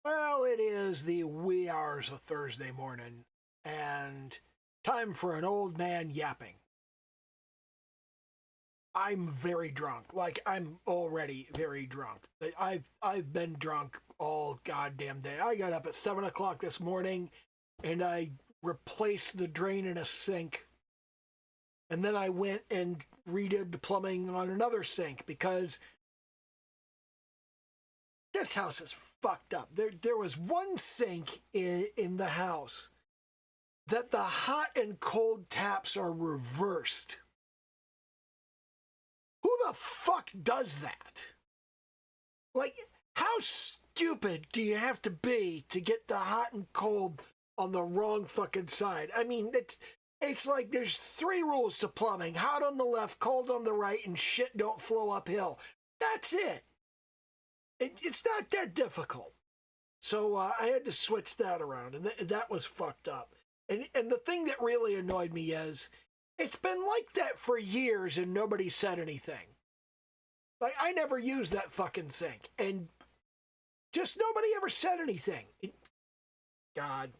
Well, it is the wee hours of Thursday morning, and time for an old man yapping. I'm very drunk. Like, I'm already very drunk. I've been drunk all goddamn day. I got up at 7 o'clock this morning, and I replaced the drain in a sink, and then I went and redid the plumbing on another sink because this house is fucked up. There was one sink in the house that the hot and cold taps are reversed. Who the fuck does that? Like, how stupid do you have to be to get the hot and cold on the wrong fucking side? I mean, it's like there's 3 rules to plumbing: hot on the left, cold on the right, and shit don't flow uphill. That's it. It's not that difficult. So I had to switch that around, and that was fucked up. And the thing that really annoyed me is, it's been like that for years and nobody said anything. Like, I never used that fucking sink, and just nobody ever said anything. God.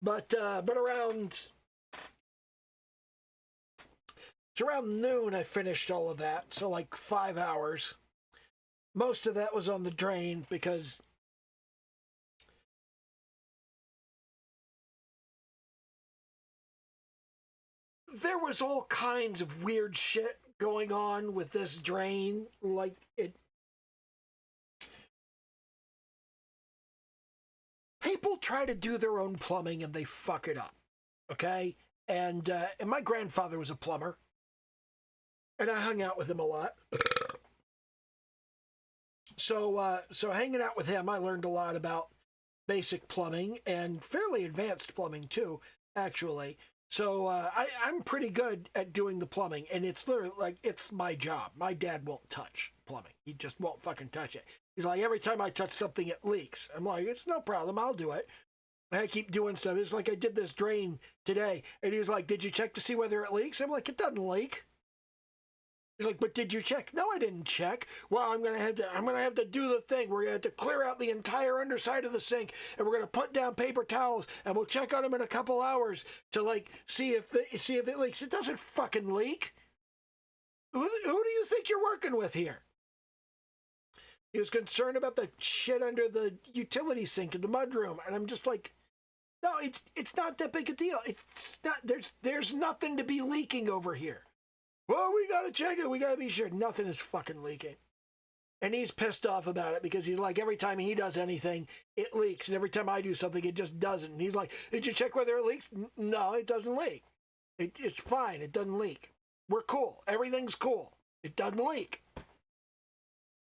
But around... It's around noon I finished all of that, so like 5 hours. Most of that was on the drain because there was all kinds of weird shit going on with this drain. Like, people try to do their own plumbing and they fuck it up, okay? And my grandfather was a plumber, and I hung out with him a lot. So hanging out with him, I learned a lot about basic plumbing and fairly advanced plumbing too, actually. So I'm pretty good at doing the plumbing, and it's literally like, it's my job. My dad won't touch plumbing. He just won't fucking touch it. He's like, every time I touch something, it leaks. I'm like, it's no problem. I'll do it. And I keep doing stuff. It's like I did this drain today, and he's like, did you check to see whether it leaks? I'm like, it doesn't leak. He's like, but did you check? No, I didn't check. Well, I'm gonna have to do the thing. We're gonna have to clear out the entire underside of the sink, and we're gonna put down paper towels, and we'll check on them in a couple hours to like see if it leaks. It doesn't fucking leak. Who do you think you're working with here? He was concerned about the shit under the utility sink in the mudroom, and I'm just like, no, it's not that big a deal. It's not. There's nothing to be leaking over here. Well, we gotta check it. We gotta be sure nothing is fucking leaking. And he's pissed off about it because he's like, every time he does anything, it leaks. And every time I do something, it just doesn't. And he's like, did you check whether it leaks? No, it doesn't leak. It's fine. It doesn't leak. We're cool. Everything's cool. It doesn't leak.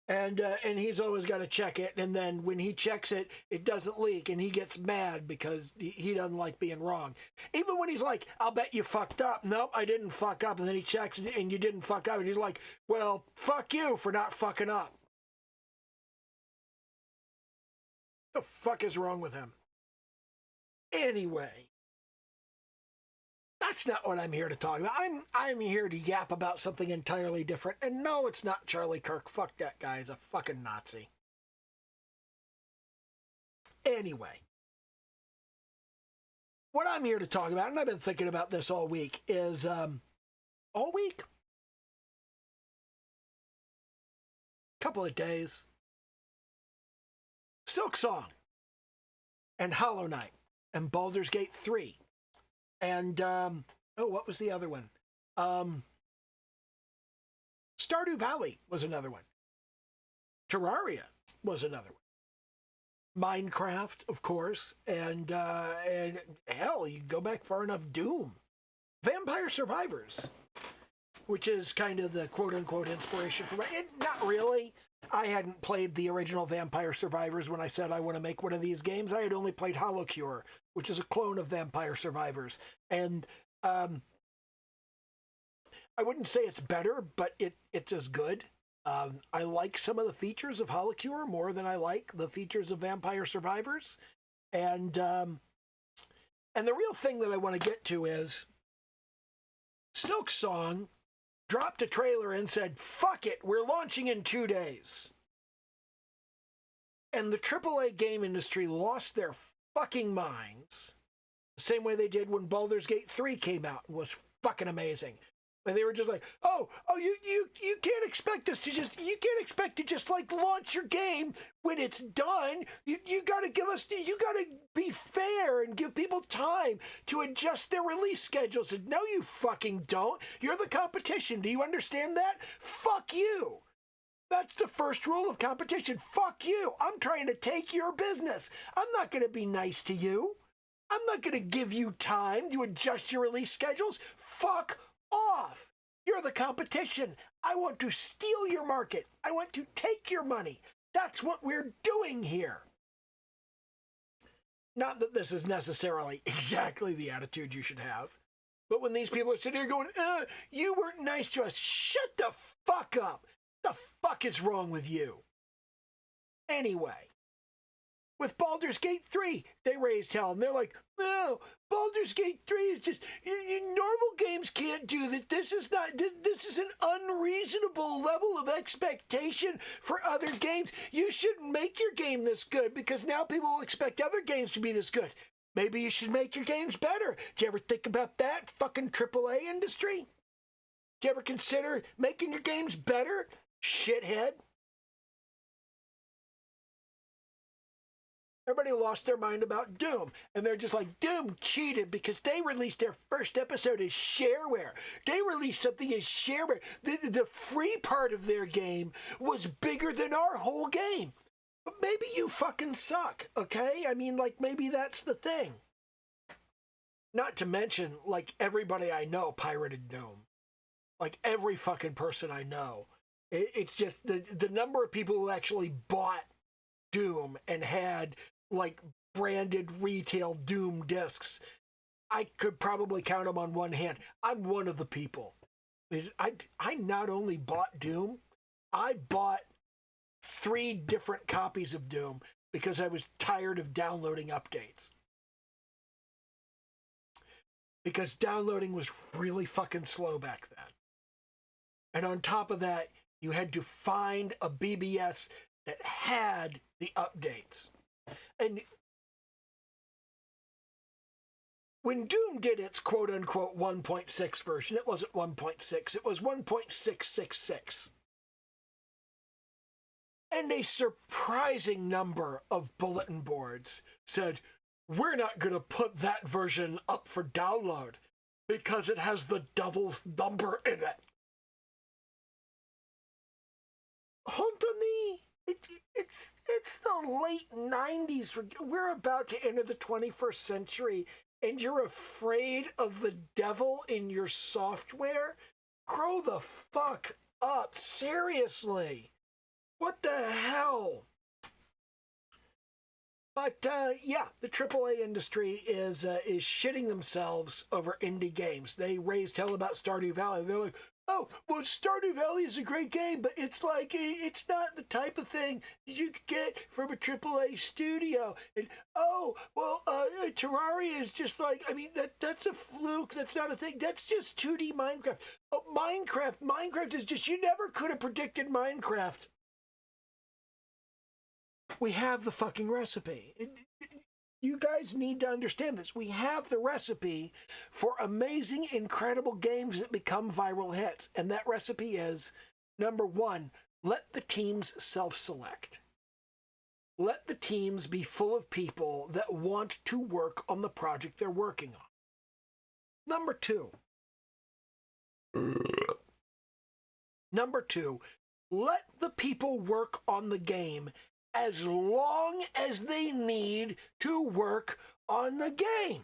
And he's always got to check it. And then when he checks it, it doesn't leak. And he gets mad because he doesn't like being wrong. Even when he's like, I'll bet you fucked up. Nope, I didn't fuck up. And then he checks it and you didn't fuck up. And he's like, well, fuck you for not fucking up. What the fuck is wrong with him? Anyway, that's not what I'm here to talk about. I'm here to yap about something entirely different. And no, it's not Charlie Kirk. Fuck that guy. He's a fucking Nazi. Anyway, what I'm here to talk about, and I've been thinking about this all week, is all week? Couple of days. Silksong and Hollow Knight and Baldur's Gate 3. And, what was the other one? Stardew Valley was another one. Terraria was another one. Minecraft, of course. And hell, you go back far enough, Doom. Vampire Survivors, which is kind of the quote-unquote inspiration for not really. I hadn't played the original Vampire Survivors when I said I want to make one of these games. I had only played Hollow Cure, which is a clone of Vampire Survivors. And I wouldn't say it's better, but it's as good. I like some of the features of Hollow Cure more than I like the features of Vampire Survivors. And the real thing that I want to get to is Silksong dropped a trailer and said, fuck it, we're launching in 2 days. And the AAA game industry lost their fucking minds the same way they did when Baldur's Gate 3 came out and was fucking amazing. And they were just like, you can't expect us to just like launch your game when it's done. You gotta you gotta be fair and give people time to adjust their release schedules. And no, you fucking don't. You're the competition. Do you understand that? Fuck you. That's the first rule of competition. Fuck you. I'm trying to take your business. I'm not gonna be nice to you. I'm not gonna give you time to adjust your release schedules. Fuck off. You're the competition. I want to steal your market. I want to take your money. That's what we're doing here. Not that this is necessarily exactly the attitude you should have, but when these people are sitting here going, you weren't nice to us, shut the fuck up. The fuck is wrong with you? Anyway, with Baldur's Gate 3, they raised hell, and they're like, no, Baldur's Gate 3 is just, normal games can't do this. This is an unreasonable level of expectation for other games. You shouldn't make your game this good, because now people will expect other games to be this good. Maybe you should make your games better. Did you ever think about that, fucking AAA industry? Did you ever consider making your games better, shithead? Everybody lost their mind about Doom, and they're just like, Doom cheated because they released their first episode as shareware. They released something as shareware. The free part of their game was bigger than our whole game. But maybe you fucking suck, okay? I mean, like, maybe that's the thing. Not to mention, like, everybody I know pirated Doom. Like, every fucking person I know. It's just the number of people who actually bought Doom and had like branded retail Doom discs, I could probably count them on one hand. I'm one of the people. I not only bought Doom, I bought 3 different copies of Doom because I was tired of downloading updates. Because downloading was really fucking slow back then. And on top of that, you had to find a BBS that had the updates. And when Doom did its quote-unquote 1.6 version, it wasn't 1.6, it was 1.666. And a surprising number of bulletin boards said, we're not going to put that version up for download because it has the double number in it. Hontoni, it's the late 90s. We're about to enter the 21st century, and you're afraid of the devil in your software? Grow the fuck up. Seriously. What the hell? But yeah, the AAA industry is shitting themselves over indie games. They raised hell about Stardew Valley. They're like, oh, well, Stardew Valley is a great game, but it's like, it's not the type of thing you could get from a AAA studio. And, oh, well, Terraria is just like, I mean, that's a fluke. That's not a thing. That's just 2D Minecraft. Oh, Minecraft is just, you never could have predicted Minecraft. We have the fucking recipe. You guys need to understand this. We have the recipe for amazing, incredible games that become viral hits. And that recipe is, number 1, let the teams self-select. Let the teams be full of people that want to work on the project they're working on. Number 2, let the people work on the game as long as they need to work on the game.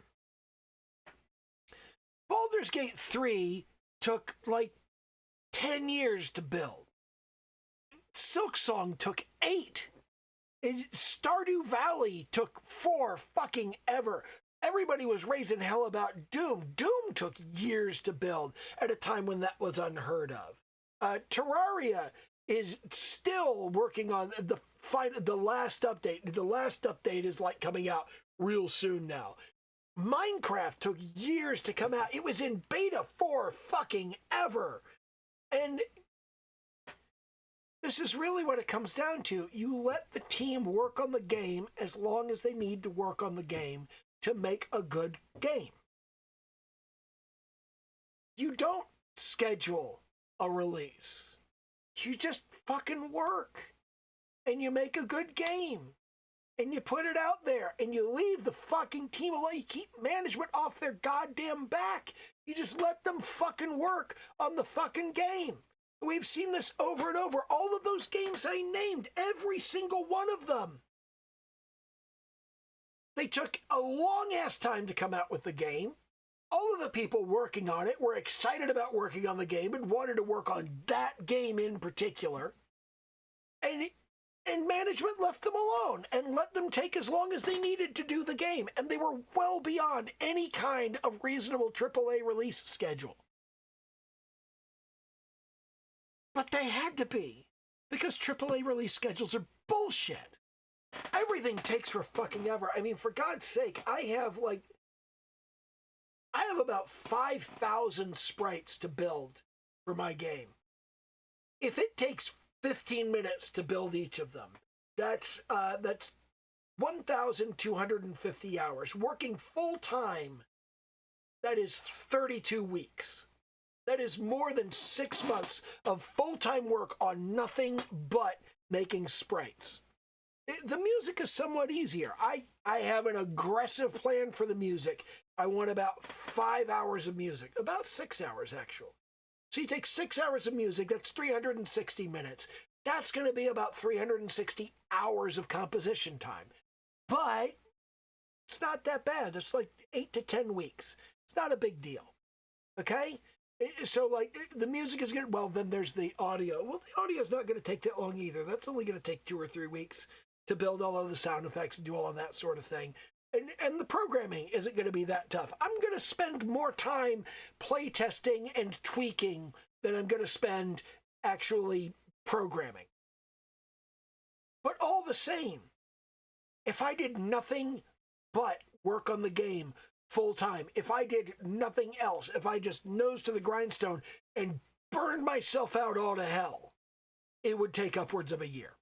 Baldur's Gate 3 took like 10 years to build. Silksong took 8. Stardew Valley took 4 fucking ever. Everybody was raising hell about Doom. Doom took years to build at a time when that was unheard of. Terraria is still working on the last update. The last update is like coming out real soon now. Minecraft took years to come out. It was in beta for fucking ever. And This is really what it comes down to. You let the team work on the game as long as they need to work on the game to make a good game. You don't schedule a release. You just fucking work. And you make a good game. And you put it out there. And you leave the fucking team alone. You keep management off their goddamn back. You just let them fucking work on the fucking game. We've seen this over and over. All of those games I named, every single one of them. They took a long-ass time to come out with the game. All of the people working on it were excited about working on the game and wanted to work on that game in particular. And management left them alone and let them take as long as they needed to do the game. And they were well beyond any kind of reasonable AAA release schedule. But they had to be, because AAA release schedules are bullshit. Everything takes for fucking ever. I mean, for God's sake, I have about 5,000 sprites to build for my game. If it takes 15 minutes to build each of them, that's 1,250 hours. Working full time, that is 32 weeks. That is more than 6 months of full-time work on nothing but making sprites. The music is somewhat easier. I have an aggressive plan for the music. I want about 5 hours of music, about 6 hours actually. So you take 6 hours of music, that's 360 minutes. That's going to be about 360 hours of composition time. But it's not that bad. It's like 8 to 10 weeks. It's not a big deal. Okay? So, like, the music is good. Well, then there's the audio. Well, the audio is not going to take that long either. That's only going to take 2 or 3 weeks to build all of the sound effects and do all of that sort of thing. And the programming isn't going to be that tough. I'm going to spend more time play testing and tweaking than I'm going to spend actually programming. But all the same, if I did nothing but work on the game full time, if I did nothing else, if I just nose to the grindstone and burned myself out all to hell, it would take upwards of a year.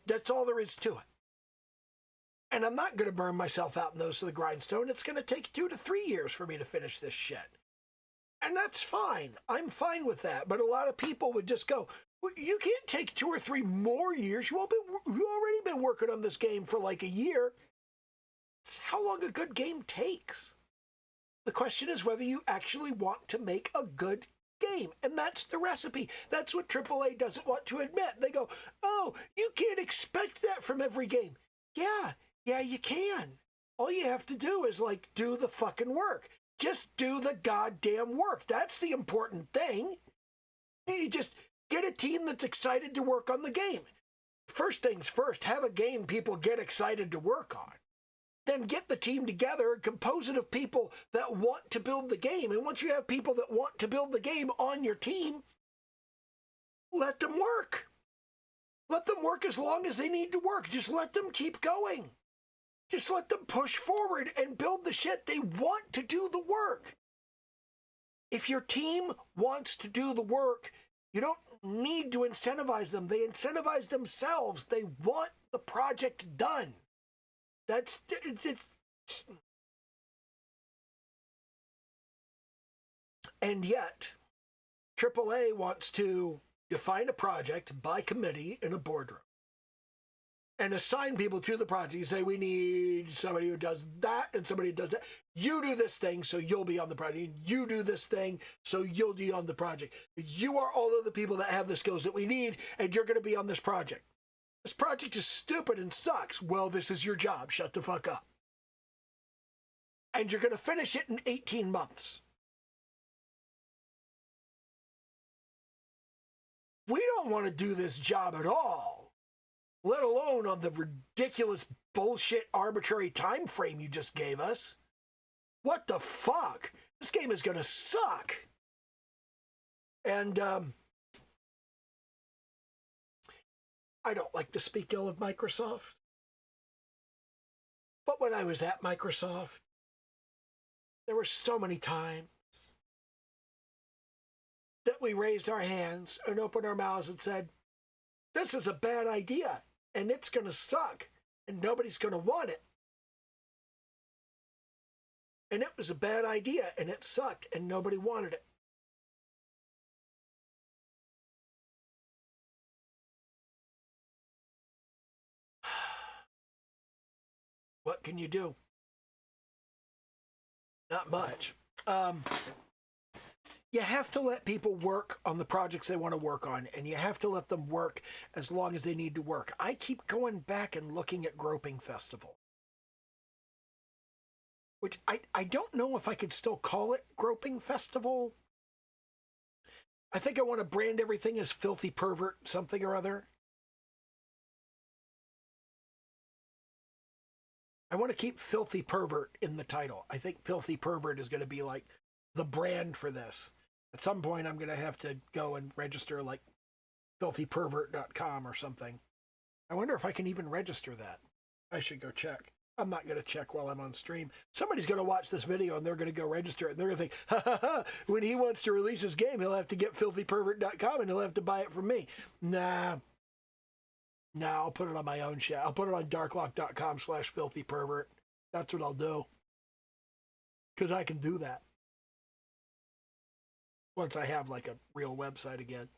That's all there is to it. And I'm not going to burn myself out nose to the grindstone. It's going to take 2 to 3 years for me to finish this shit. And that's fine. I'm fine with that. But a lot of people would just go, well, you can't take 2 or 3 more years. You've already been working on this game for like a year. It's how long a good game takes. The question is whether you actually want to make a good game. And that's the recipe. That's what AAA doesn't want to admit. They go, oh, you can't expect that from every game. Yeah, you can. All you have to do is, like, do the fucking work. Just do the goddamn work. That's the important thing. You just get a team that's excited to work on the game. First things first, have a game people get excited to work on. Then get the team together and compose it of people that want to build the game. And once you have people that want to build the game on your team, let them work. Let them work as long as they need to work. Just let them keep going. Just let them push forward and build the shit. They want to do the work. If your team wants to do the work, you don't need to incentivize them. They incentivize themselves. They want the project done. It's and yet, AAA wants to define a project by committee in a boardroom and assign people to the project. You say, we need somebody who does that and somebody who does that. You do this thing, so you'll be on the project. You do this thing, so you'll be on the project. You are all of the people that have the skills that we need, and you're going to be on this project. This project is stupid and sucks. Well, this is your job. Shut the fuck up. And you're going to finish it in 18 months. We don't want to do this job at all, let alone on the ridiculous bullshit arbitrary time frame you just gave us. What the fuck? This game is going to suck. And I don't like to speak ill of Microsoft. But when I was at Microsoft, there were so many times that we raised our hands and opened our mouths and said, this is a bad idea and it's going to suck and nobody's going to want it. And it was a bad idea and it sucked and nobody wanted it. What can you do? Not much. You have to let people work on the projects they want to work on, and you have to let them work as long as they need to work. I keep going back and looking at Groping Festival, which I don't know if I could still call it Groping Festival. I think I want to brand everything as Filthy Pervert something or other. I want to keep Filthy Pervert in the title. I think Filthy Pervert is going to be like the brand for this. At some point, I'm going to have to go and register like filthypervert.com or something. I wonder if I can even register that. I should go check. I'm not going to check while I'm on stream. Somebody's going to watch this video and they're going to go register it. And they're going to think, ha ha ha, when he wants to release his game, he'll have to get filthypervert.com and he'll have to buy it from me. Nah, I'll put it on my own shit. I'll put it on darklock.com/filthypervert. That's what I'll do. Because I can do that. Once I have like a real website again.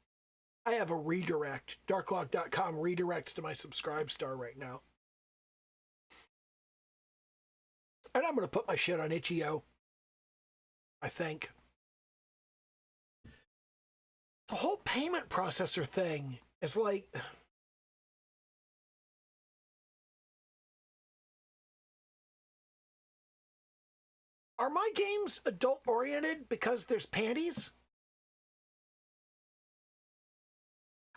I have a redirect. Darklock.com redirects to my Subscribestar right now. And I'm going to put my shit on itch.io. I think. The whole payment processor thing is like... Are my games adult-oriented because there's panties?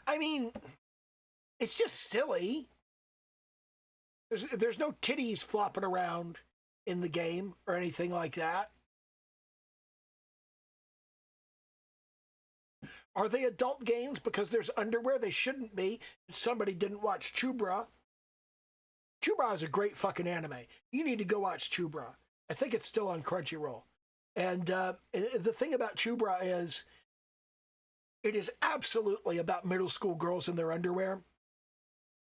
I mean, it's just silly. There's no titties flopping around in the game or anything like that. Are they adult games because there's underwear? They shouldn't be. Somebody didn't watch Chubra. Chubra is a great fucking anime. You need to go watch Chubra. I think it's still on Crunchyroll. And the thing about Chubra is it is absolutely about middle school girls in their underwear,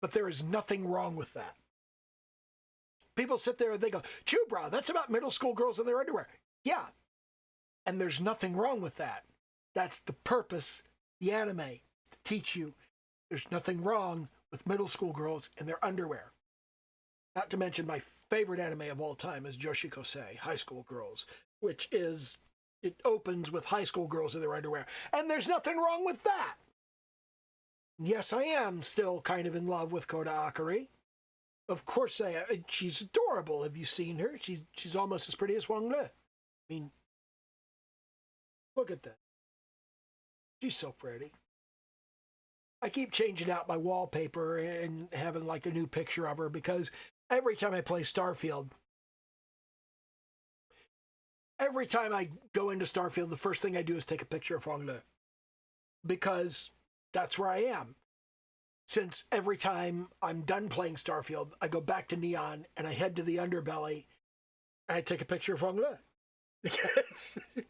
but there is nothing wrong with that. People sit there and they go, Chubra, that's about middle school girls in their underwear. Yeah. And there's nothing wrong with that. That's the purpose, the anime, to teach you there's nothing wrong with middle school girls in their underwear. Not to mention my favorite anime of all time is Joshikosei, High School Girls, which is, it opens with high school girls in their underwear. And there's nothing wrong with that. Yes, I am still kind of in love with Koda Akari. Of course I am. She's adorable. Have you seen her? She's almost as pretty as Wang Le. I mean, look at that. She's so pretty. I keep changing out my wallpaper and having like a new picture of her because every time I play Starfield, every time I go into Starfield, the first thing I do is take a picture of Wang Le. Because that's where I am. Since every time I'm done playing Starfield, I go back to Neon and I head to the underbelly and I take a picture of Wang Le. Because it's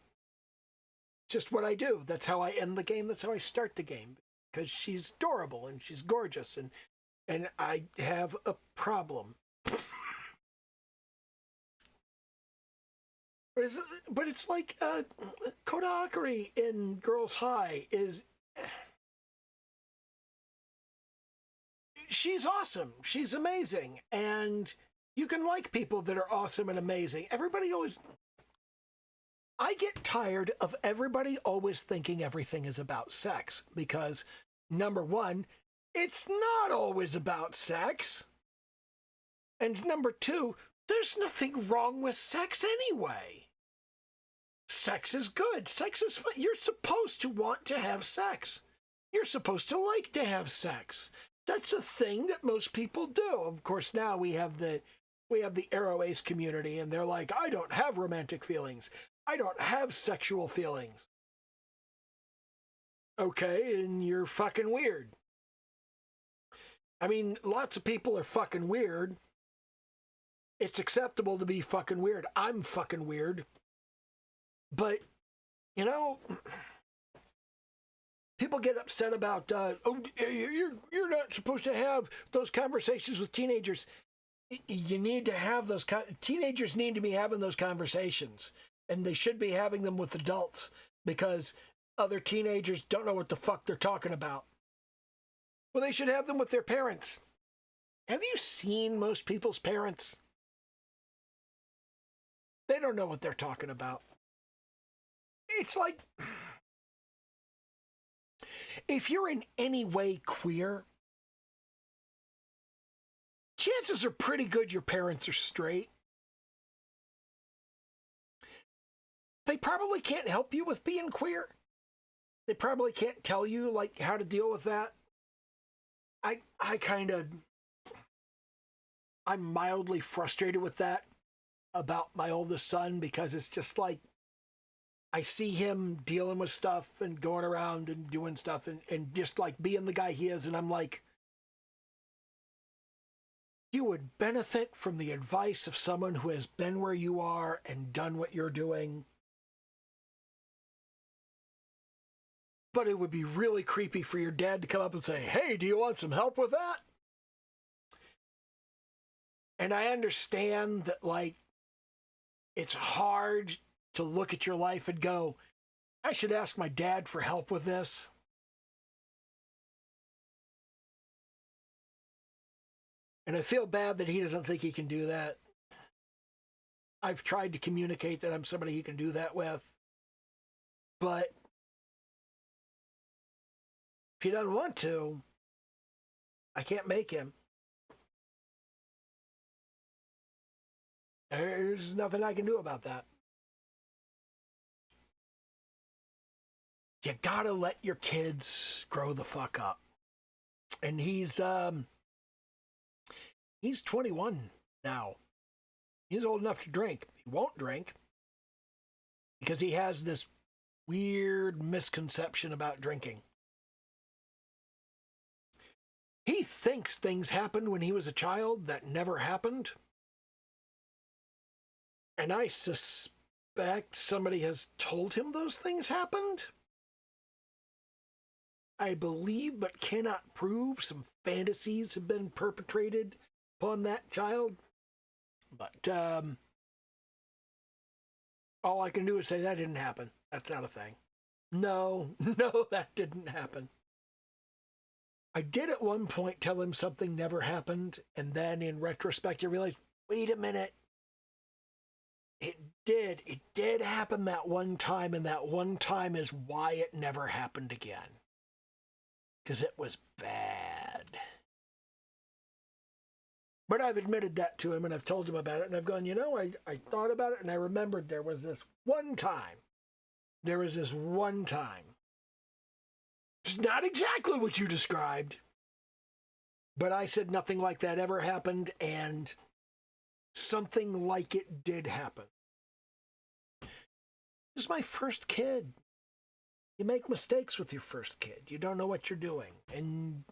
just what I do. That's how I end the game. That's how I start the game. Because she's adorable and she's gorgeous and I have a problem. But it's like Koda Akari in Girls High is... She's awesome. She's amazing. And you can like people that are awesome and amazing. Everybody always... I get tired of everybody always thinking everything is about sex because, number one, it's not always about sex. And number two, there's nothing wrong with sex anyway. Sex is good. Sex is fun. You're supposed to want to have sex. You're supposed to like to have sex. That's a thing that most people do. Of course, now we have the Arrow Ace community, and they're like, I don't have romantic feelings. I don't have sexual feelings. Okay, and you're fucking weird. I mean, lots of people are fucking weird. It's acceptable to be fucking weird. I'm fucking weird. But, you know, People get upset about, you're not supposed to have those conversations with teenagers. You need to have those, teenagers need to be having those conversations, and they should be having them with adults, because other teenagers don't know what the fuck they're talking about. Well, they should have them with their parents. Have you seen most people's parents? They don't know what they're talking about. It's like, if you're in any way queer, chances are pretty good your parents are straight. They probably can't help you with being queer. They probably can't tell you, like, how to deal with that. I'm mildly frustrated with that about my oldest son, because it's just like, I see him dealing with stuff and going around and doing stuff and just like being the guy he is. And I'm like, you would benefit from the advice of someone who has been where you are and done what you're doing. But it would be really creepy for your dad to come up and say, hey, do you want some help with that? And I understand that, like, it's hard to look at your life and go, I should ask my dad for help with this. And I feel bad that he doesn't think he can do that. I've tried to communicate that I'm somebody he can do that with. But if he doesn't want to, I can't make him. There's nothing I can do about that. You gotta let your kids grow the fuck up. And he's 21 now. He's old enough to drink. He won't drink because he has this weird misconception about drinking. He thinks things happened when he was a child that never happened. And I suspect somebody has told him those things happened. I believe, but cannot prove, some fantasies have been perpetrated upon that child. But all I can do is say that didn't happen. That's not a thing. No, that didn't happen. I did at one point tell him something never happened, and then in retrospect, I realized, wait a minute. It did happen that one time, and that one time is why it never happened again. Because it was bad. But I've admitted that to him, and I've told him about it, and I've gone, I thought about it, and I remembered there was this one time. It's not exactly what you described, but I said nothing like that ever happened, and something like it did happen. This is my first kid. You make mistakes with your first kid. You don't know what you're doing. And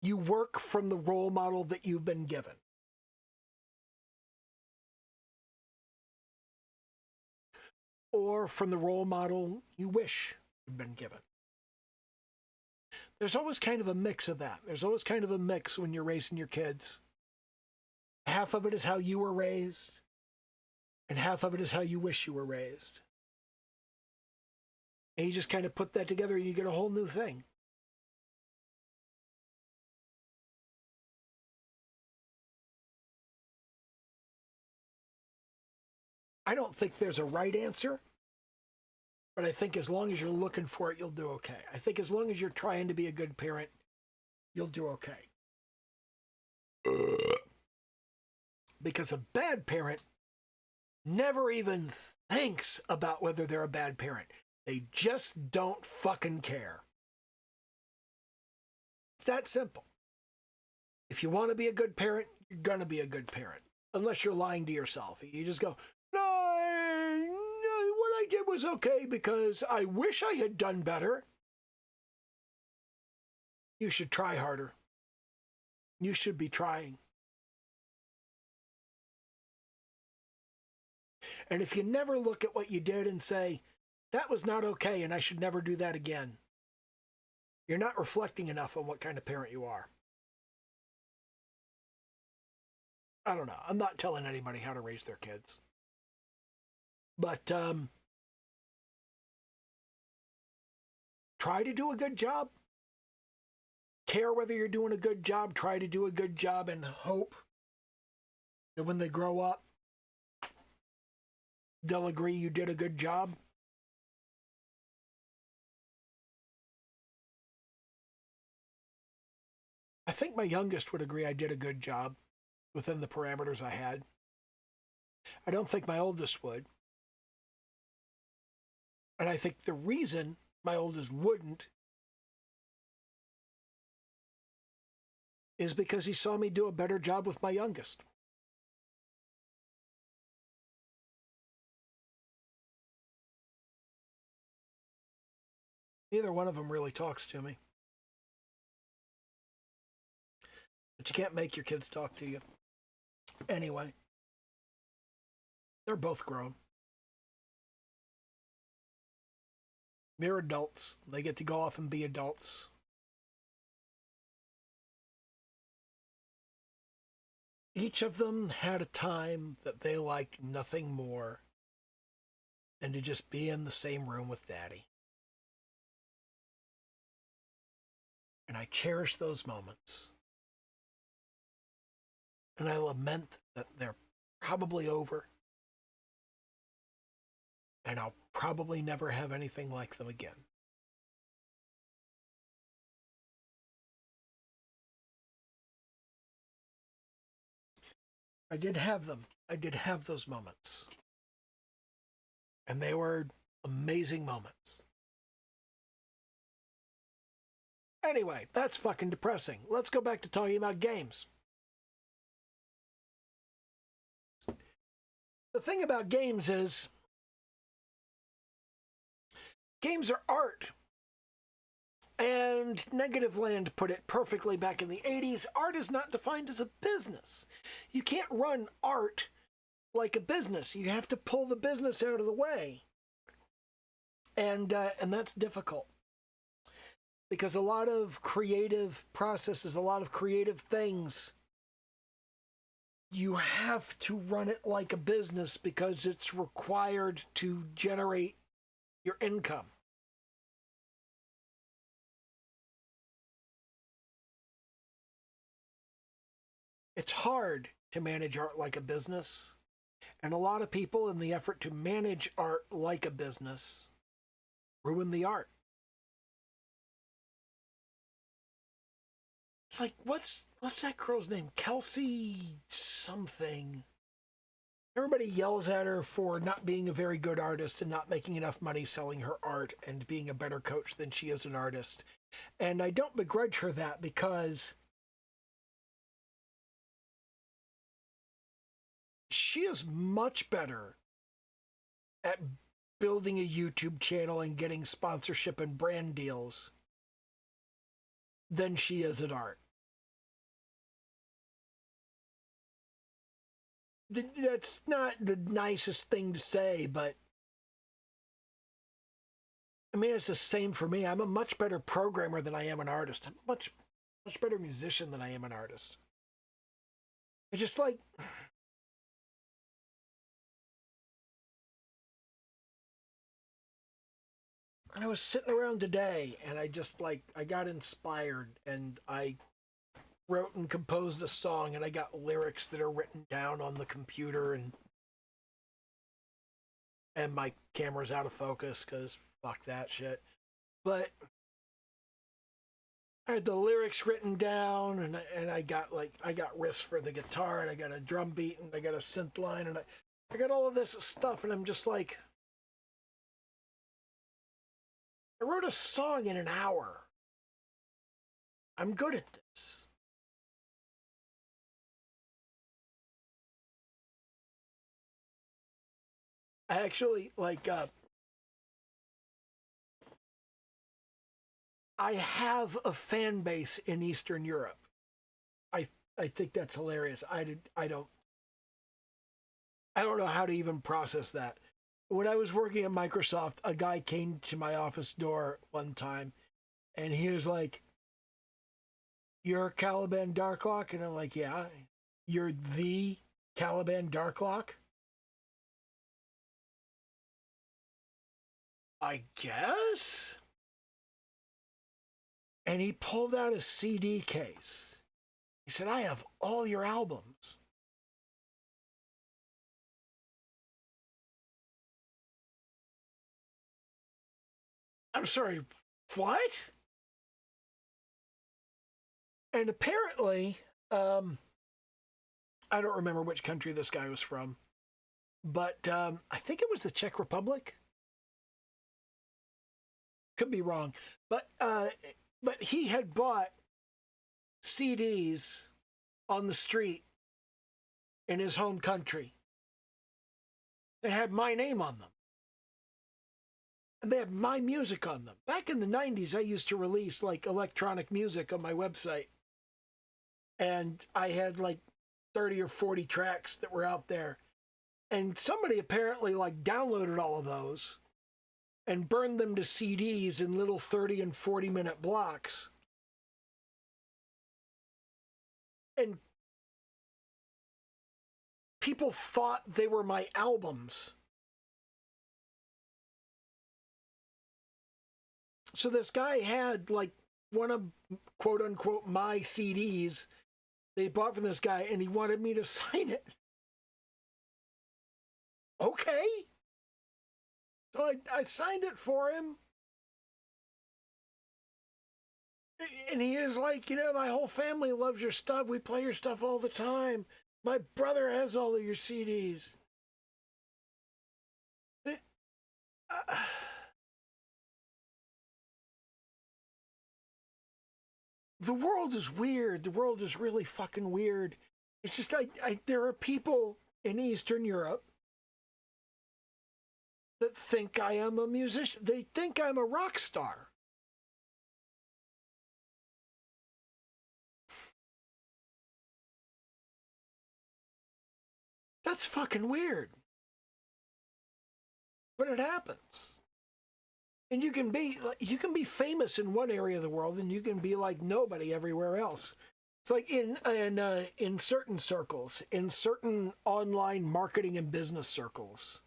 you work from the role model that you've been given. Or from the role model you wish you'd been given. There's always kind of a mix of that. There's always kind of a mix when you're raising your kids. Half of it is how you were raised, and half of it is how you wish you were raised. And you just kind of put that together and you get a whole new thing. I don't think there's a right answer, but I think as long as you're looking for it, you'll do okay. I think as long as you're trying to be a good parent, you'll do okay. Because a bad parent never even thinks about whether they're a bad parent. They just don't fucking care. It's that simple. If you want to be a good parent, you're going to be a good parent. Unless you're lying to yourself. You just go, no, what I did was okay because I wish I had done better. You should try harder. You should be trying. And if you never look at what you did and say, that was not okay and I should never do that again, You're not reflecting enough on what kind of parent you are. I don't know. I'm not telling anybody how to raise their kids. But try to do a good job. Care whether you're doing a good job. Try to do a good job and hope that when they grow up, they'll agree you did a good job. I think my youngest would agree I did a good job within the parameters I had. I don't think my oldest would. And I think the reason my oldest wouldn't is because he saw me do a better job with my youngest. Neither one of them really talks to me. But you can't make your kids talk to you. Anyway, they're both grown. They're adults. They get to go off and be adults. Each of them had a time that they liked nothing more than to just be in the same room with Daddy. And I cherish those moments. And I lament that they're probably over. And I'll probably never have anything like them again. I did have them. I did have those moments. And they were amazing moments. Anyway, that's fucking depressing. Let's go back to talking about games. The thing about games is, games are art. And Negativland put it perfectly back in the 80s. Art is not defined as a business. You can't run art like a business. You have to pull the business out of the way. And that's difficult. Because a lot of creative processes, a lot of creative things, you have to run it like a business because it's required to generate your income. It's hard to manage art like a business, and a lot of people, in the effort to manage art like a business, ruin the art. It's like, what's that girl's name? Kelsey something. Everybody yells at her for not being a very good artist and not making enough money selling her art and being a better coach than she is an artist. And I don't begrudge her that, because she is much better at building a YouTube channel and getting sponsorship and brand deals than she is at art. That's not the nicest thing to say, but I mean, it's the same for me. I'm a much better programmer than I am an artist. I'm a much better musician than I am an artist. It's just like, I was sitting around today and I got inspired and I wrote and composed a song, and I got lyrics that are written down on the computer, and my camera's out of focus because fuck that shit. But I had the lyrics written down, and I got riffs for the guitar, and I got a drum beat, and I got a synth line, and I got all of this stuff, and I'm just like, I wrote a song in an hour. I'm good at this. I actually, I have a fan base in Eastern Europe. I think that's hilarious. I don't know how to even process that. When I was working at Microsoft, a guy came to my office door one time And he was like, "You're Caliban Darklock?" And I'm like, "Yeah." "You're the Caliban Darklock?" "I guess." And he pulled out a CD case. He said, "I have all your albums." I'm sorry, what? And apparently, I don't remember which country this guy was from, but I think it was the Czech Republic. Could be wrong, but he had bought CDs on the street in his home country that had my name on them. And they had my music on them. Back in the 90s, I used to release like electronic music on my website. And I had like 30 or 40 tracks that were out there. And somebody apparently like downloaded all of those and burned them to CDs in little 30 and 40-minute blocks. And people thought they were my albums. So this guy had like one of quote unquote my CDs that he bought from this guy, and he wanted me to sign it. Okay. So I signed it for him. And he is like, my whole family loves your stuff. We play your stuff all the time. My brother has all of your CDs. The world is weird. The world is really fucking weird. It's just there are people in Eastern Europe that think I am a musician. They think I'm a rock star. That's fucking weird. But it happens. And you can be famous in one area of the world, and you can be like nobody everywhere else. It's like in certain circles, in certain online marketing and business circles,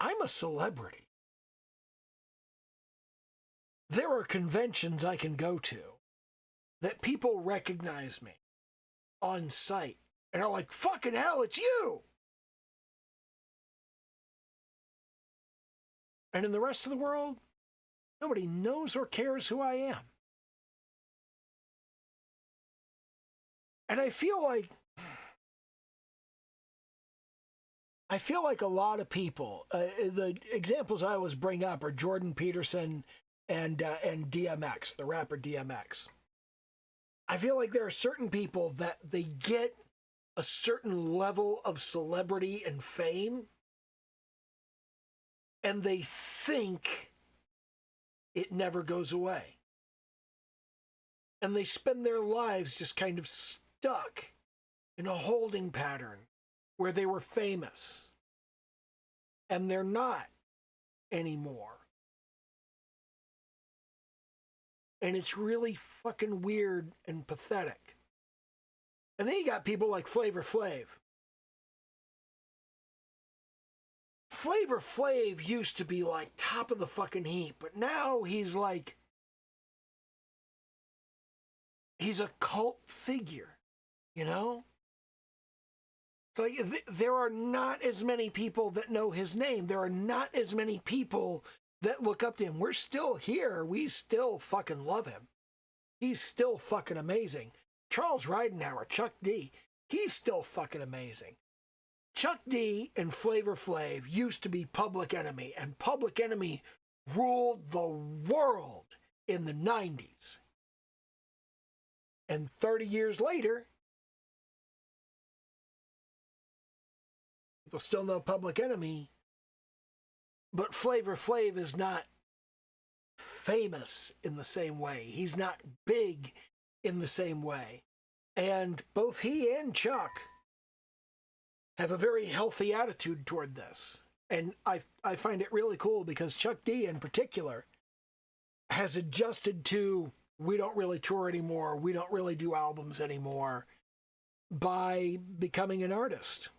I'm a celebrity. There are conventions I can go to that people recognize me on site and are like, "Fucking hell, it's you!" And in the rest of the world, nobody knows or cares who I am. And I feel like a lot of people, the examples I always bring up are Jordan Peterson and DMX, the rapper DMX. I feel like there are certain people that they get a certain level of celebrity and fame, and they think it never goes away. And they spend their lives just kind of stuck in a holding pattern where they were famous. And they're not anymore. And it's really fucking weird and pathetic. And then you got people like Flavor Flav. Flavor Flav used to be like top of the fucking heap, but now he's a cult figure, It's like there are not as many people that know his name. There are not as many people that look up to him. We're still here. We still fucking love him. He's still fucking amazing. Charles Ridenhour, Chuck D, he's still fucking amazing. Chuck D and Flavor Flav used to be Public Enemy, and Public Enemy ruled the world in the 90s. And 30 years later, people still know Public Enemy, but Flavor Flav is not famous in the same way. He's not big in the same way. And both he and Chuck have a very healthy attitude toward this. And I find it really cool because Chuck D in particular has adjusted to, we don't really tour anymore, we don't really do albums anymore, by becoming an artist.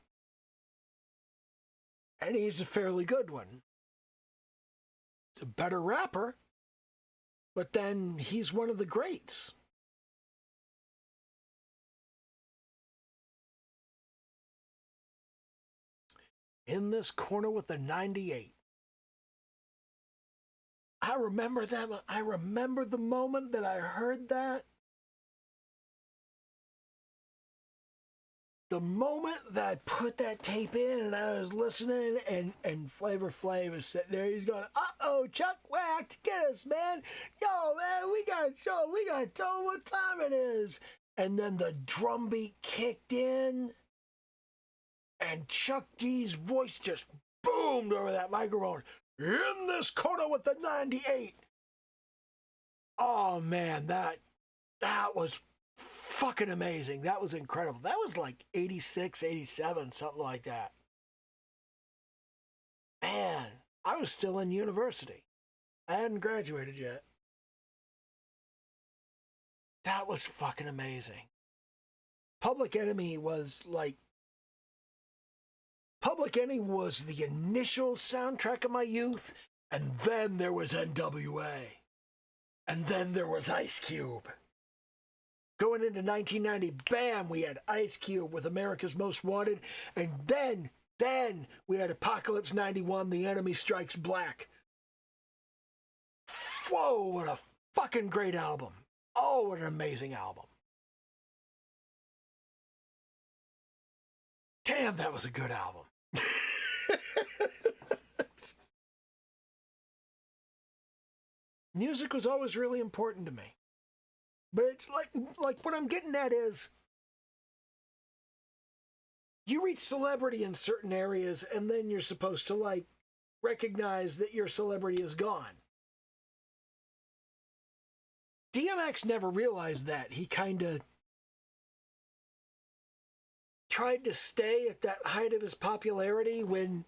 And he's a fairly good one. He's a better rapper, but then he's one of the greats. In this corner with the 98. I remember them. I remember the moment that I heard that. The moment that I put that tape in and I was listening, and Flavor Flav is sitting there, he's going, "Uh-oh, Chuck Whack, get us, man. Yo, man, we gotta tell him what time it is." And then the drum beat kicked in, and Chuck D's voice just boomed over that microphone. In this corner with the 98. Oh, man, that was fucking amazing. That was incredible. That was like 86, 87, something like that. Man, I was still in university. I hadn't graduated yet. That was fucking amazing. Public Enemy was the initial soundtrack of my youth, and then there was NWA. And then there was Ice Cube. Going into 1990, bam, we had Ice Cube with America's Most Wanted, and then we had Apocalypse 91, The Enemy Strikes Black. Whoa, what a fucking great album. Oh, what an amazing album. Damn, that was a good album. Music was always really important to me. But it's like what I'm getting at is, you reach celebrity in certain areas and then you're supposed to recognize that your celebrity is gone. DMX never realized that. He kind of tried to stay at that height of his popularity when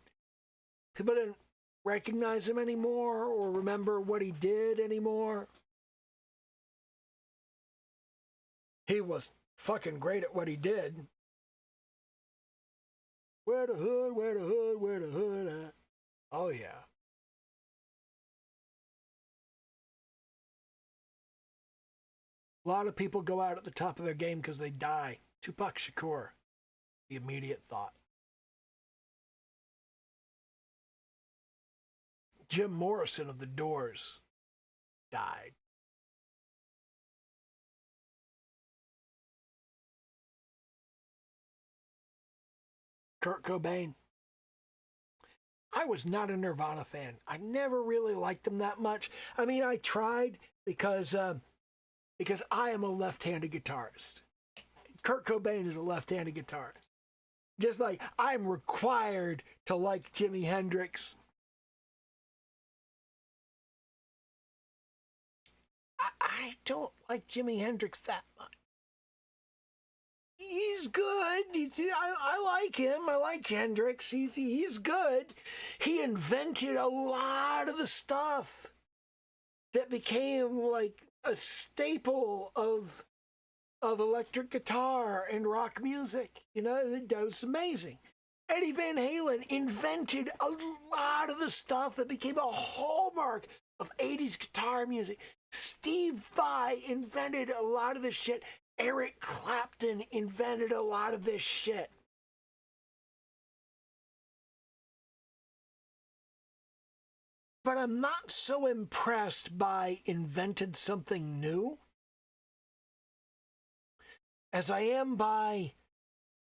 people didn't recognize him anymore or remember what he did anymore. He was fucking great at what he did. Where the hood, where the hood, where the hood at? Oh, yeah. A lot of people go out at the top of their game because they die. Tupac Shakur, the immediate thought. Jim Morrison of The Doors died. Kurt Cobain. I was not a Nirvana fan. I never really liked them that much. I mean, I tried because I am a left-handed guitarist. Kurt Cobain is a left-handed guitarist. Just like I'm required to like Jimi Hendrix. I don't like Jimi Hendrix that much. He's good. I like him. I like Hendrix. He's good. He invented a lot of the stuff that became like a staple of electric guitar and rock music. You know, that was amazing. Eddie Van Halen invented a lot of the stuff that became a hallmark of 80s guitar music. Steve Vai invented a lot of this shit. Eric Clapton invented a lot of this shit. But I'm not so impressed by invented something new as I am by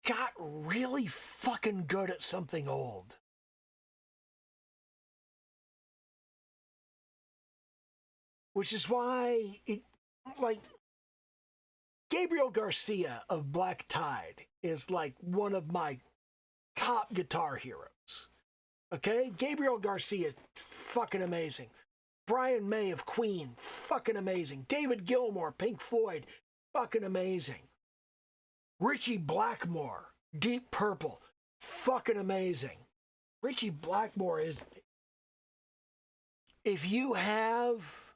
got really fucking good at something old. Which is why Gabriel Garcia of Black Tide is like one of my top guitar heroes. Okay? Gabriel Garcia is fucking amazing. Brian May of Queen, fucking amazing. David Gilmour, Pink Floyd, fucking amazing. Richie Blackmore, Deep Purple, fucking amazing. Richie Blackmore is... If you have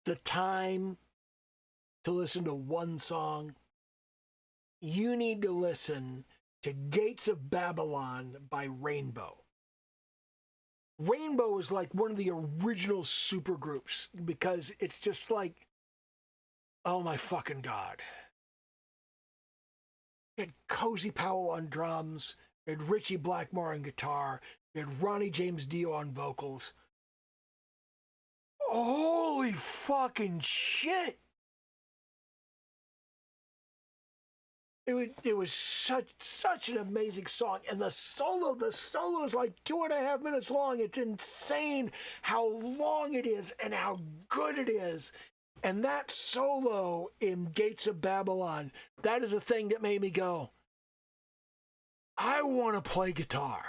the time to listen to one song, you need to listen to Gates of Babylon by Rainbow. Rainbow is like one of the original supergroups because it's just like, oh my fucking God. You had Cozy Powell on drums, you had Richie Blackmore on guitar, you had Ronnie James Dio on vocals. Holy fucking shit! It was such an amazing song, and the solo is like 2.5 minutes long. It's insane how long it is and how good it is. And that solo in Gates of Babylon, that is a thing that made me go, I want to play guitar.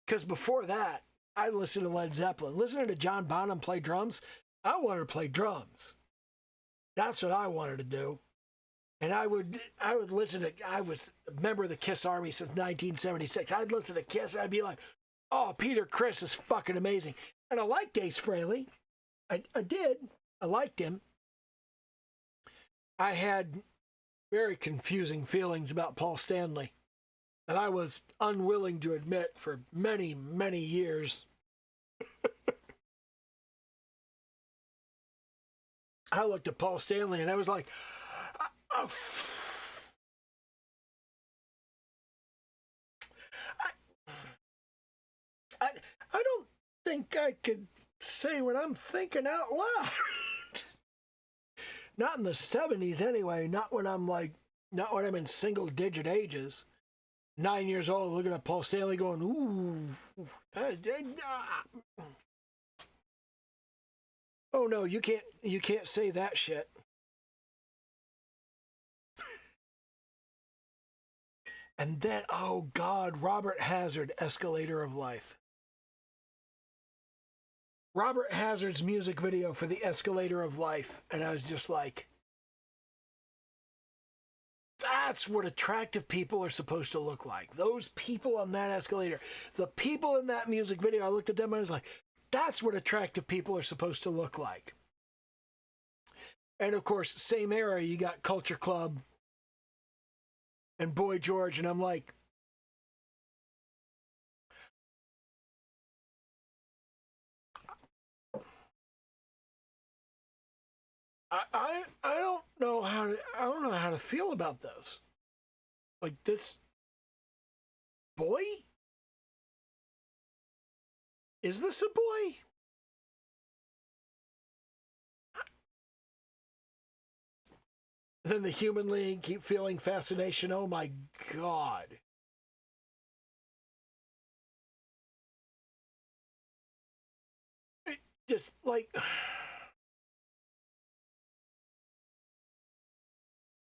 Because before that, I listened to Led Zeppelin. Listening to John Bonham play drums, I wanted to play drums. That's what I wanted to do. And I would listen to, I was a member of the KISS Army since 1976. I'd listen to KISS and I'd be like, oh, Peter Criss is fucking amazing. And I liked Ace Frehley. I did. I liked him. I had very confusing feelings about Paul Stanley that I was unwilling to admit for many, many years. I looked at Paul Stanley and I was like, oh. I don't think I could say what I'm thinking out loud. Not in the 70s anyway, not when I'm in single digit ages. 9 years old, looking at Paul Stanley going, ooh. Oh no, you can't say that shit. And then, oh God, Robert Hazard, Escalator of Life. Robert Hazard's music video for the Escalator of Life. And I was just like, that's what attractive people are supposed to look like. Those people on that escalator. The people in that music video, I looked at them and I was like, that's what attractive people are supposed to look like. And of course, same era, you got Culture Club and Boy George, and I'm like, I don't know how to feel about this. Like, this boy? Is this a boy? Then the Human League, Keep Feeling Fascination. Oh my God. It just like,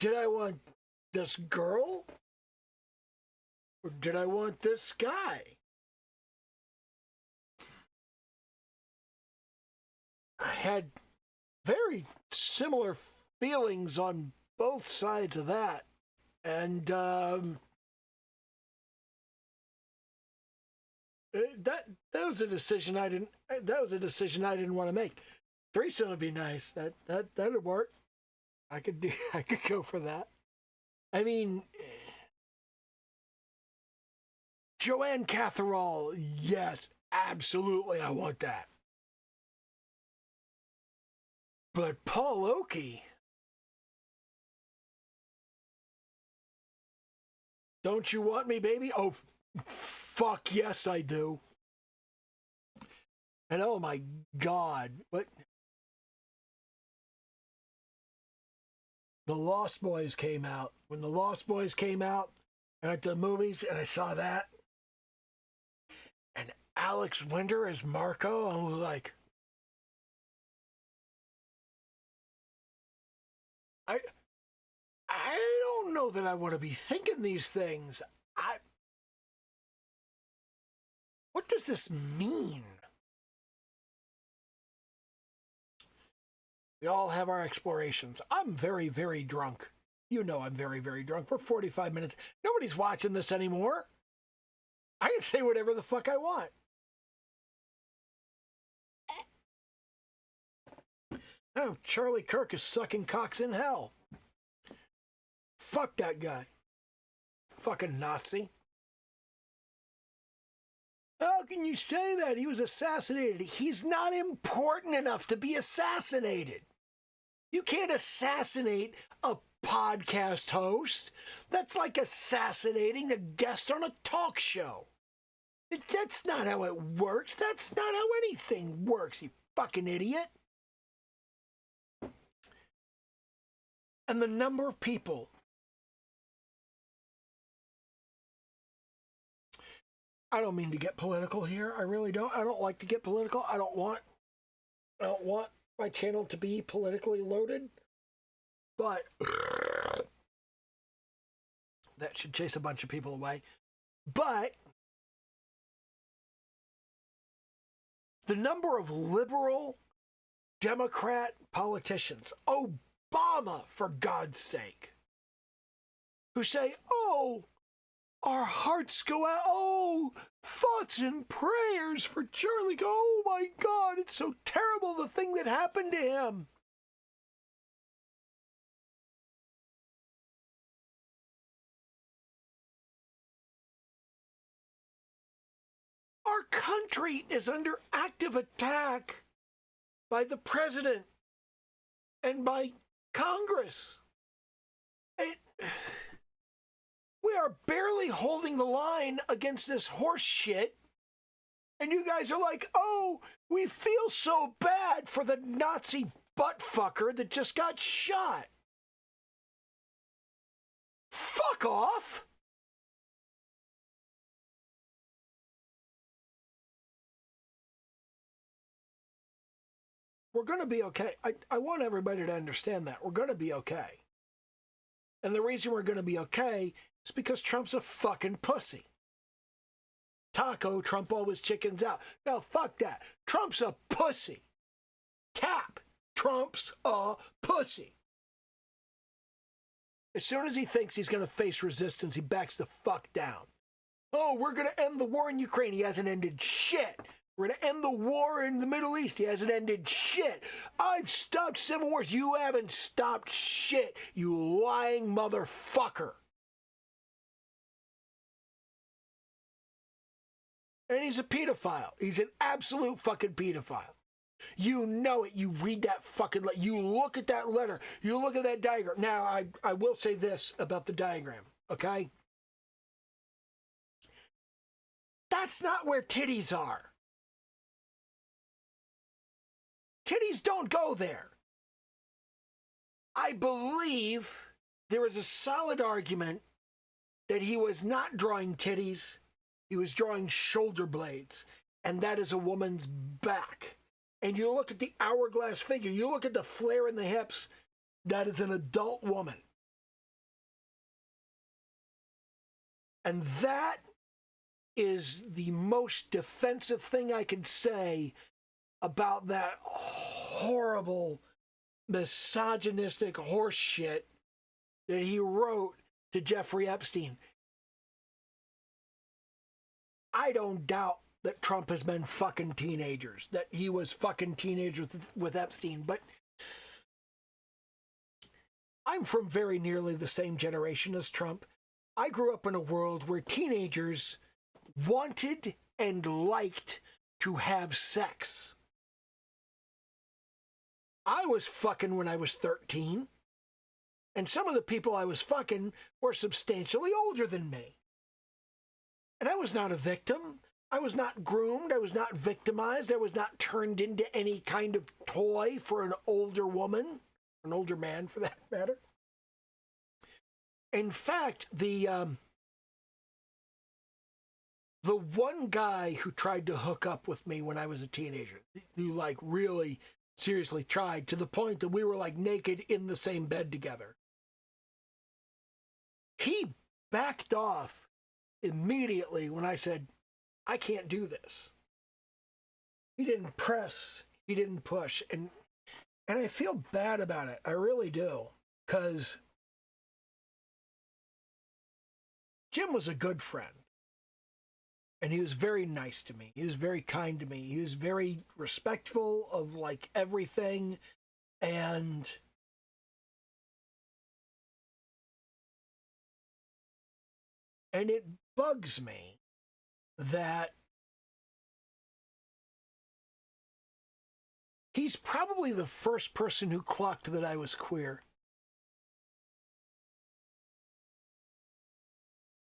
did I want this girl? Or did I want this guy? I had very similar feelings on both sides of that. And that was a decision I didn't want to make. Threesome would be nice. That'd work. I could go for that. I mean, Joanne Catherall, yes, absolutely, I want that. But Paul Oakey, don't you want me, baby? Oh, fuck yes, I do. And oh my God, what? The Lost Boys came out. When the Lost Boys came out, I went to the movies and I saw that. And Alex Winter as Marco, I was like, I don't know that I want to be thinking these things. What does this mean? We all have our explorations. I'm very, very drunk. You know I'm very, very drunk. We're 45 minutes. Nobody's watching this anymore. I can say whatever the fuck I want. Oh, Charlie Kirk is sucking cocks in hell. Fuck that guy. Fucking Nazi. How can you say that? He was assassinated. He's not important enough to be assassinated. You can't assassinate a podcast host. That's like assassinating a guest on a talk show. That's not how it works. That's not how anything works, you fucking idiot. And the number of people, I don't mean to get political here. I really don't. I don't like to get political. I don't want my channel to be politically loaded. But that should chase a bunch of people away. But the number of liberal Democrat politicians, Obama, for God's sake, who say, oh, our hearts go out, oh, thoughts and prayers for Charlie. Oh my God, it's so terrible, the thing that happened to him. Our country is under active attack by the president and by Congress. We are barely holding the line against this horse shit. And you guys are like, oh, we feel so bad for the Nazi buttfucker that just got shot. Fuck off. We're going to be okay. I want everybody to understand that. We're going to be okay. And the reason we're going to be okay is because Trump's a fucking pussy. Taco, Trump always chickens out. No, fuck that. Trump's a pussy. Tap. Trump's a pussy. As soon as he thinks he's going to face resistance, he backs the fuck down. Oh, we're going to end the war in Ukraine. He hasn't ended shit. We're going to end the war in the Middle East. He hasn't ended shit. I've stopped civil wars. You haven't stopped shit, you lying motherfucker. And he's a pedophile. He's an absolute fucking pedophile. You know it. You read that fucking letter. You look at that letter. You look at that diagram. Now, I will say this about the diagram, okay? That's not where titties are. Titties don't go there. I believe there is a solid argument that he was not drawing titties, he was drawing shoulder blades, and that is a woman's back. And you look at the hourglass figure, you look at the flare in the hips, that is an adult woman. And that is the most defensive thing I can say about that horrible, misogynistic horse shit that he wrote to Jeffrey Epstein. I don't doubt that Trump has been fucking teenagers, that he was fucking teenagers with Epstein, but I'm from very nearly the same generation as Trump. I grew up in a world where teenagers wanted and liked to have sex. I was fucking when I was 13, and some of the people I was fucking were substantially older than me. And I was not a victim. I was not groomed. I was not victimized. I was not turned into any kind of toy for an older woman, an older man for that matter. In fact, the one guy who tried to hook up with me when I was a teenager, who like really seriously tried, to the point that we were like naked in the same bed together, he backed off immediately when I said, I can't do this. He didn't press, he didn't push, and I feel bad about it. I really do, because Jim was a good friend. And he was very nice to me. He was very kind to me. He was very respectful of like everything. And it bugs me that he's probably the first person who clocked that I was queer.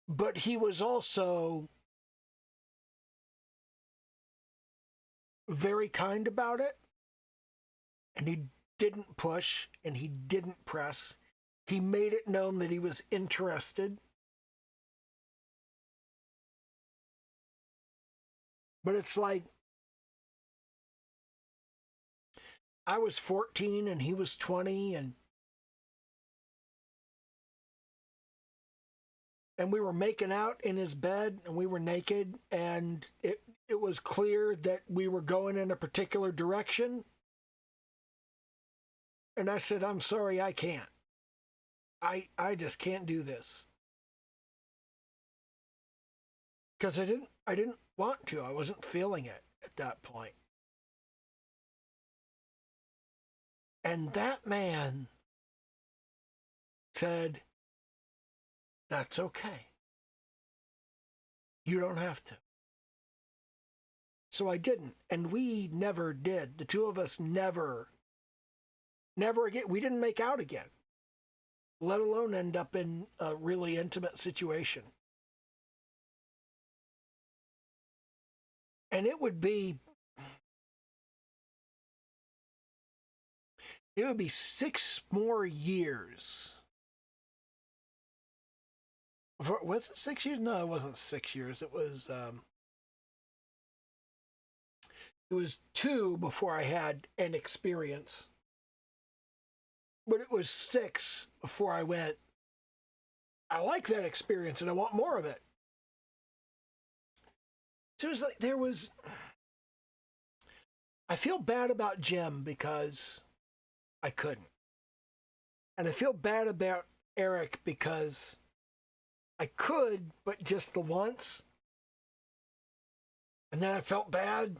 But he was also very kind about it. And he didn't push and he didn't press. He made it known that he was interested. But it's like, I was 14 and he was 20, and we were making out in his bed and we were naked, and it was clear that we were going in a particular direction. And I said, I'm sorry, I can't. I just can't do this. Because I didn't want to. I wasn't feeling it at that point. And that man said, that's okay. You don't have to. So I didn't. And we never did. The two of us never again. We didn't make out again, let alone end up in a really intimate situation. And it would be 6 more years. Was it 6 years? No, it wasn't 6 years. It was 2 before I had an experience. But it was 6 before I went, I like that experience and I want more of it. So it was like I feel bad about Jim because I couldn't. And I feel bad about Eric because I could, but just the once. And then I felt bad.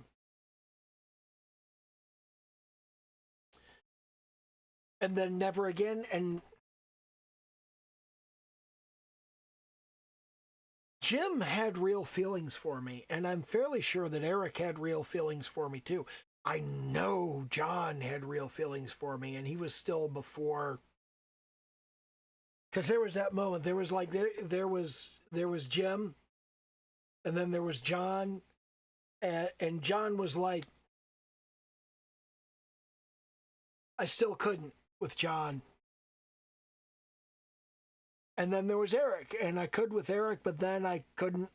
And then never again. And Jim had real feelings for me, and I'm fairly sure that Eric had real feelings for me too. I know John had real feelings for me, and he was still before. Because there was that moment. There was like there was Jim, and then there was John, and John was like, I still couldn't with John. And then there was Eric, and I could with Eric, but then I couldn't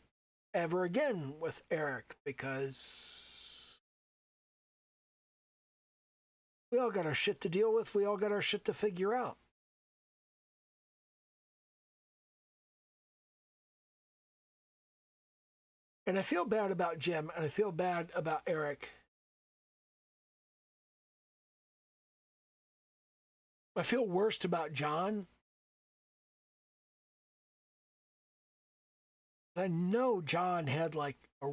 ever again with Eric because we all got our shit to deal with. We all got our shit to figure out. And I feel bad about Jim, and I feel bad about Eric. I feel worst about John. I know John had like a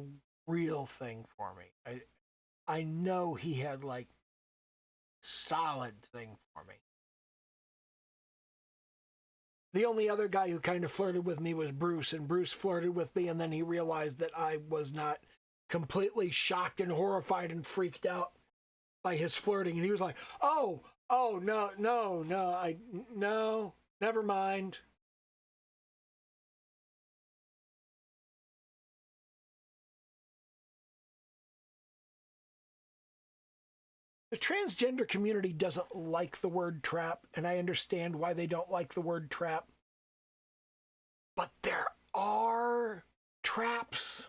real thing for me. I know he had like solid thing for me. The only other guy who kind of flirted with me was Bruce, and Bruce flirted with me, and then he realized that I was not completely shocked and horrified and freaked out by his flirting, and he was like, oh, no, never mind. The transgender community doesn't like the word trap, and I understand why they don't like the word trap. But there are traps.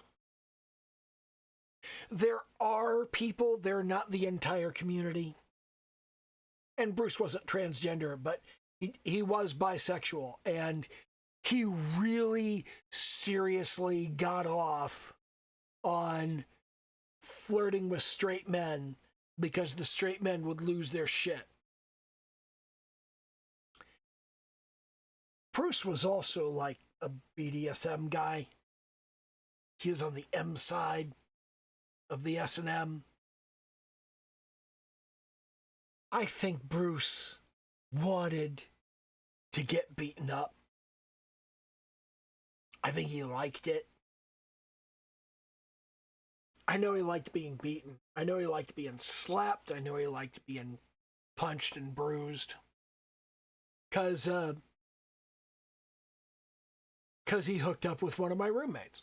There are people, they're not the entire community. And Bruce wasn't transgender, but he was bisexual, and he really seriously got off on flirting with straight men because the straight men would lose their shit. Bruce was also like a BDSM guy. He was on the M side of the S&M. I think Bruce wanted to get beaten up. I think he liked it. I know he liked being beaten. I know he liked being slapped. I know he liked being punched and bruised. Because he hooked up with one of my roommates.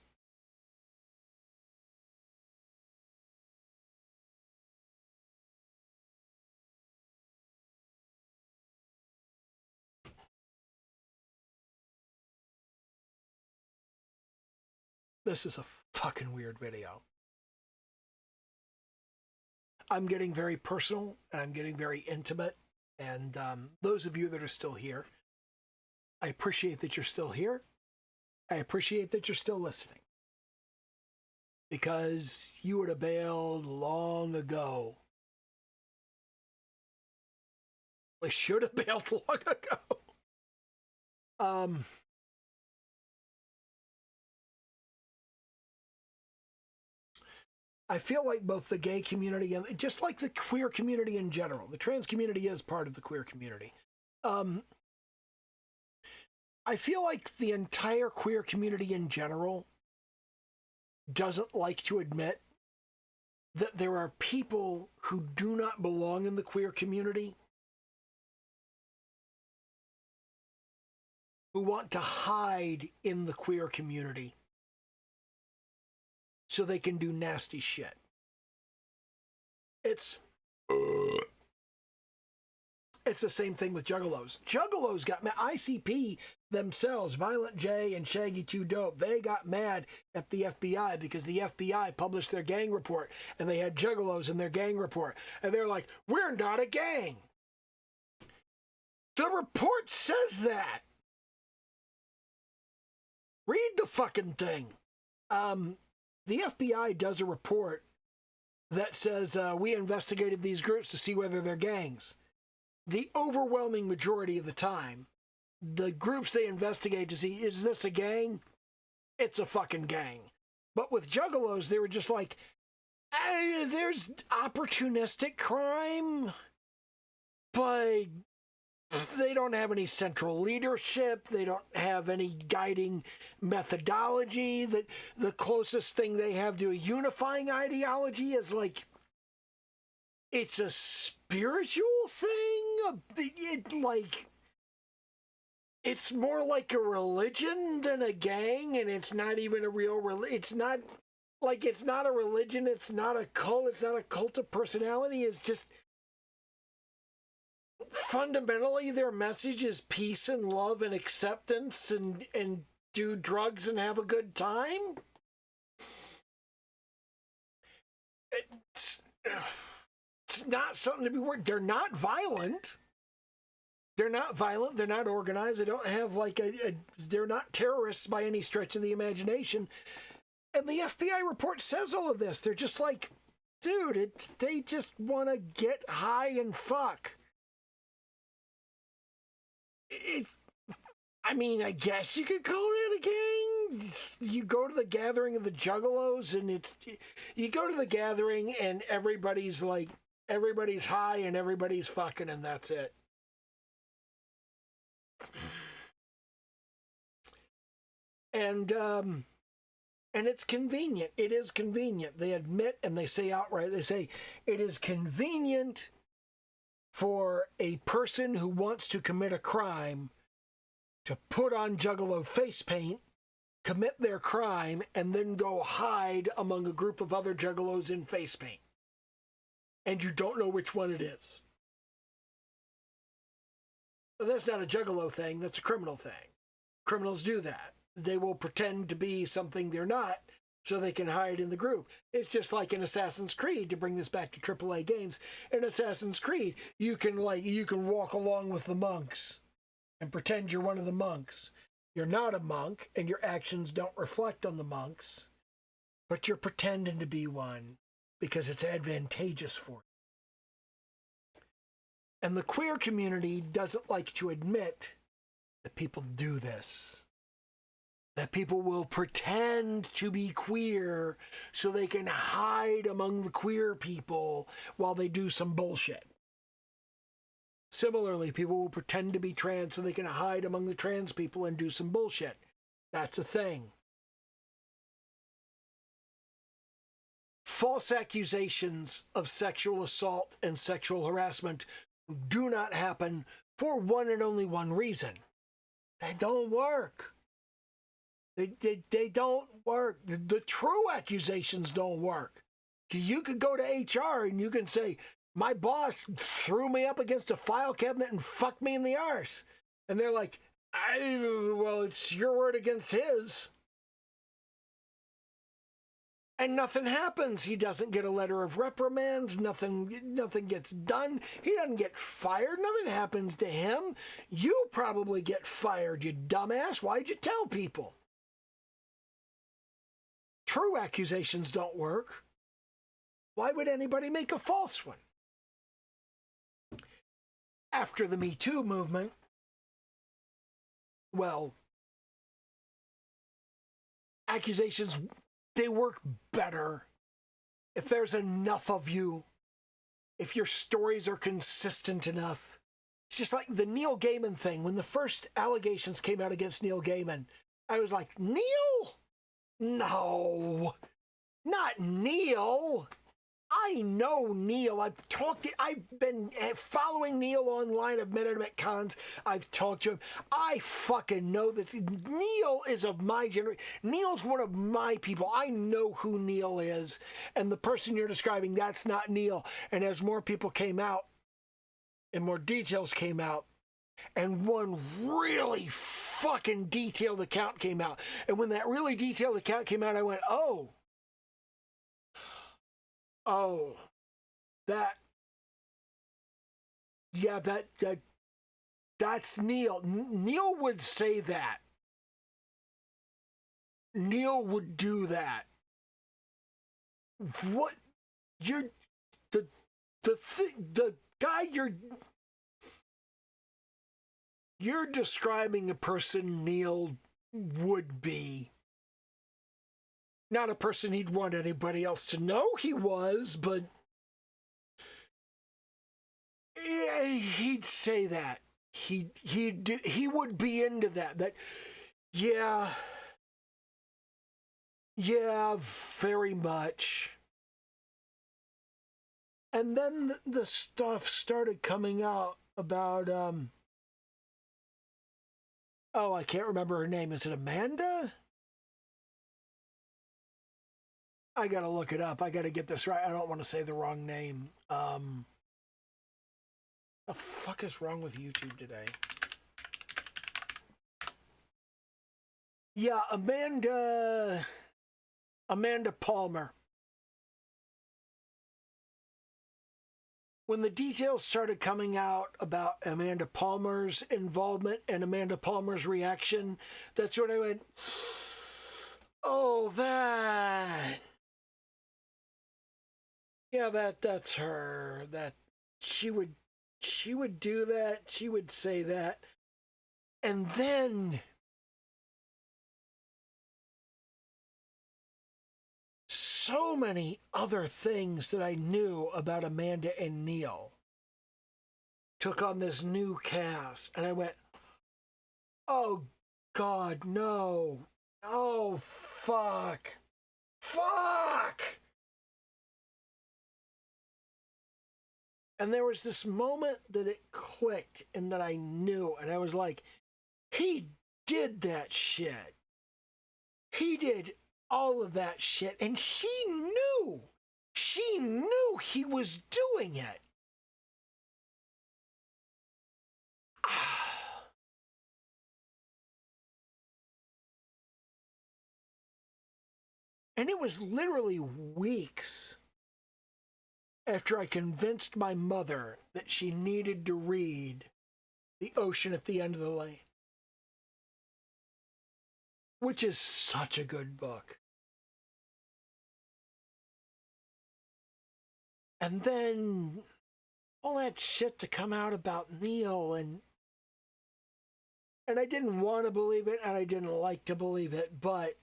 This is a fucking weird video. I'm getting very personal and I'm getting very intimate. And those of you that are still here, I appreciate that you're still here. I appreciate that you're still listening. Because you would have bailed long ago. I should have bailed long ago. I feel like both the gay community and just like the queer community in general, the trans community is part of the queer community. I feel like the entire queer community in general doesn't like to admit that there are people who do not belong in the queer community who want to hide in the queer community so they can do nasty shit. It's the same thing with juggalos. Juggalos got mad. ICP themselves, Violent J and Shaggy 2 Dope, they got mad at the FBI because the FBI published their gang report and they had juggalos in their gang report. And they're like, we're not a gang. The report says that. Read the fucking thing. The FBI does a report that says we investigated these groups to see whether they're gangs. The overwhelming majority of the time, the groups they investigate to see, is this a gang? It's a fucking gang. But with juggalos, they were just like, there's opportunistic crime, but they don't have any central leadership. They don't have any guiding methodology. The closest thing they have to a unifying ideology is like, it's a spiritual thing. It's more like a religion than a gang, and it's not even a real religion. It's not a religion. It's not a cult. It's not a cult of personality. It's just fundamentally their message is peace and love and acceptance and do drugs and have a good time. It's not something to be worried. They're not violent. They're not violent. They're not organized. They don't have they're not terrorists by any stretch of the imagination. And the FBI report says all of this. They're just like, dude, they just want to get high and fuck. I guess you could call it a gang. You go to the gathering of the juggalos and you go to the gathering and everybody's high and everybody's fucking and that's it. And it's convenient. It is convenient. They admit and they say outright, they say it is convenient for a person who wants to commit a crime to put on juggalo face paint, commit their crime, and then go hide among a group of other juggalos in face paint. And you don't know which one it is. But that's not a juggalo thing, that's a criminal thing. Criminals do that. They will pretend to be something they're not so they can hide in the group. It's just like in Assassin's Creed, to bring this back to AAA games. In Assassin's Creed, you can walk along with the monks and pretend you're one of the monks. You're not a monk, and your actions don't reflect on the monks, but you're pretending to be one because it's advantageous for you. And the queer community doesn't like to admit that people do this. That people will pretend to be queer so they can hide among the queer people while they do some bullshit. Similarly, people will pretend to be trans so they can hide among the trans people and do some bullshit. That's a thing. False accusations of sexual assault and sexual harassment do not happen for one and only one reason. They don't work. They don't work. The true accusations don't work. You could go to HR and you can say, my boss threw me up against a file cabinet and fucked me in the arse. And they're like, well, it's your word against his. And nothing happens. He doesn't get a letter of reprimand. Nothing gets done. He doesn't get fired. Nothing happens to him. You probably get fired, you dumbass. Why'd you tell people? True accusations don't work. Why would anybody make a false one? After the Me Too movement, well, accusations, they work better if there's enough of you, if your stories are consistent enough. It's just like the Neil Gaiman thing. When the first allegations came out against Neil Gaiman, I was like, Neil? No, not Neil. I know Neil. I've been following Neil online. I've met him at cons. I've talked to him. I fucking know this. Neil is of my generation. Neil's one of my people. I know who Neil is. And the person you're describing, that's not Neil. And as more people came out and more details came out, and one really fucking detailed account came out. And when that really detailed account came out, I went, oh, that's Neil. Neil would say that. Neil would do that. What? You're the guy you're describing a person Neil would be. Not a person he'd want anybody else to know he was, but he'd say that. He would be into that. That, yeah, very much. And then the stuff started coming out about, I can't remember her name. Is it Amanda? I gotta look it up. I gotta get this right. I don't want to say the wrong name. The fuck is wrong with YouTube today? Yeah, Amanda Palmer. When the details started coming out about Amanda Palmer's involvement and Amanda Palmer's reaction, that's when I went, oh, that. Yeah, that's her. That she would do that. She would say that. And then so many other things that I knew about Amanda and Neil took on this new cast. And I went, oh, God, no. Oh, fuck. Fuck! And there was this moment that it clicked and that I knew. And I was like, he did that shit. He did all of that shit. And she knew. She knew he was doing it. And it was literally weeks after I convinced my mother that she needed to read The Ocean at the End of the Lane, which is such a good book. And then all that shit to come out about Neil, and I didn't want to believe it, and I didn't like to believe it, but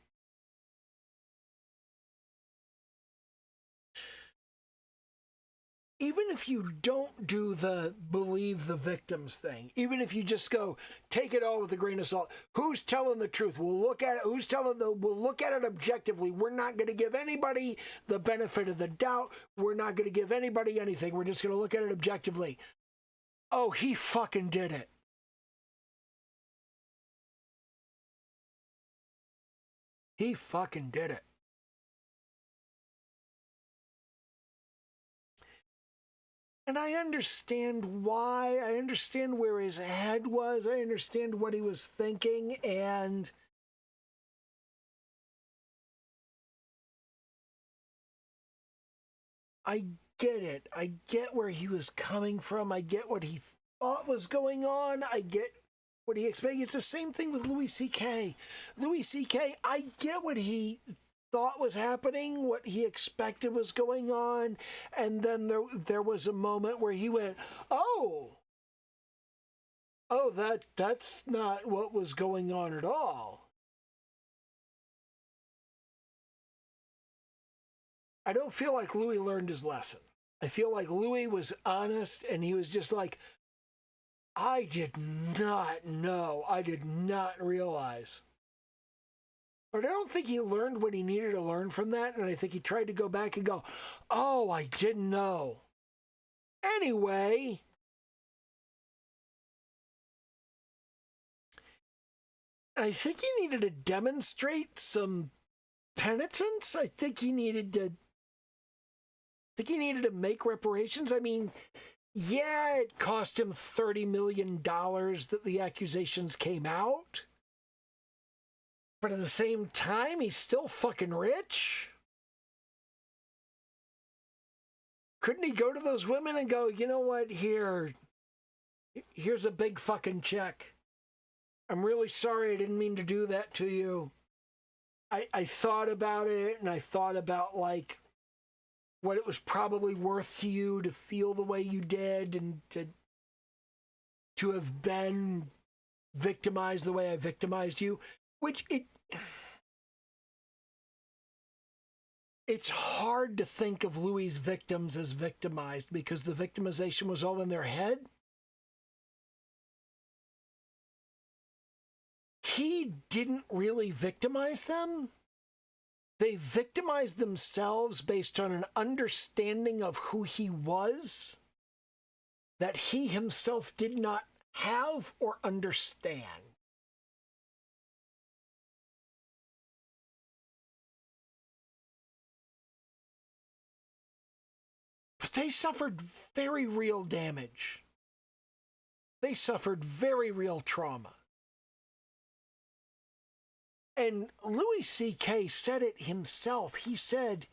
even if you don't do the believe the victims thing, even if you just go take it all with a grain of salt, who's telling the truth? We'll look at it. We'll look at it objectively. We're not going to give anybody the benefit of the doubt. We're not going to give anybody anything. We're just going to look at it objectively. Oh, he fucking did it. He fucking did it. And I understand why. I understand where his head was. I understand what he was thinking. And I get it. I get where he was coming from. I get what he thought was going on. I get what he expected. It's the same thing with Louis C.K. Louis C.K., I get what he thought was happening, what he expected was going on, and then there was a moment where he went, oh, that's not what was going on at all. I don't feel like Louis learned his lesson. I feel like Louis was honest, and he was just like, I did not know, I did not realize. But I don't think he learned what he needed to learn from that, and I think he tried to go back and go, oh, I didn't know. Anyway, I think he needed to demonstrate some penitence. I think he needed to make reparations. I mean, yeah, it cost him $30 million that the accusations came out. But at the same time, he's still fucking rich. Couldn't he go to those women and go, you know what, here's a big fucking check. I'm really sorry, I didn't mean to do that to you. I thought about it, and I thought about, like, what it was probably worth to you to feel the way you did, and to have been victimized the way I victimized you. Which it's hard to think of Louis' victims as victimized because the victimization was all in their head. He didn't really victimize them. They victimized themselves based on an understanding of who he was that he himself did not have or understand. But they suffered very real damage. They suffered very real trauma. And Louis C.K. said it himself. He said,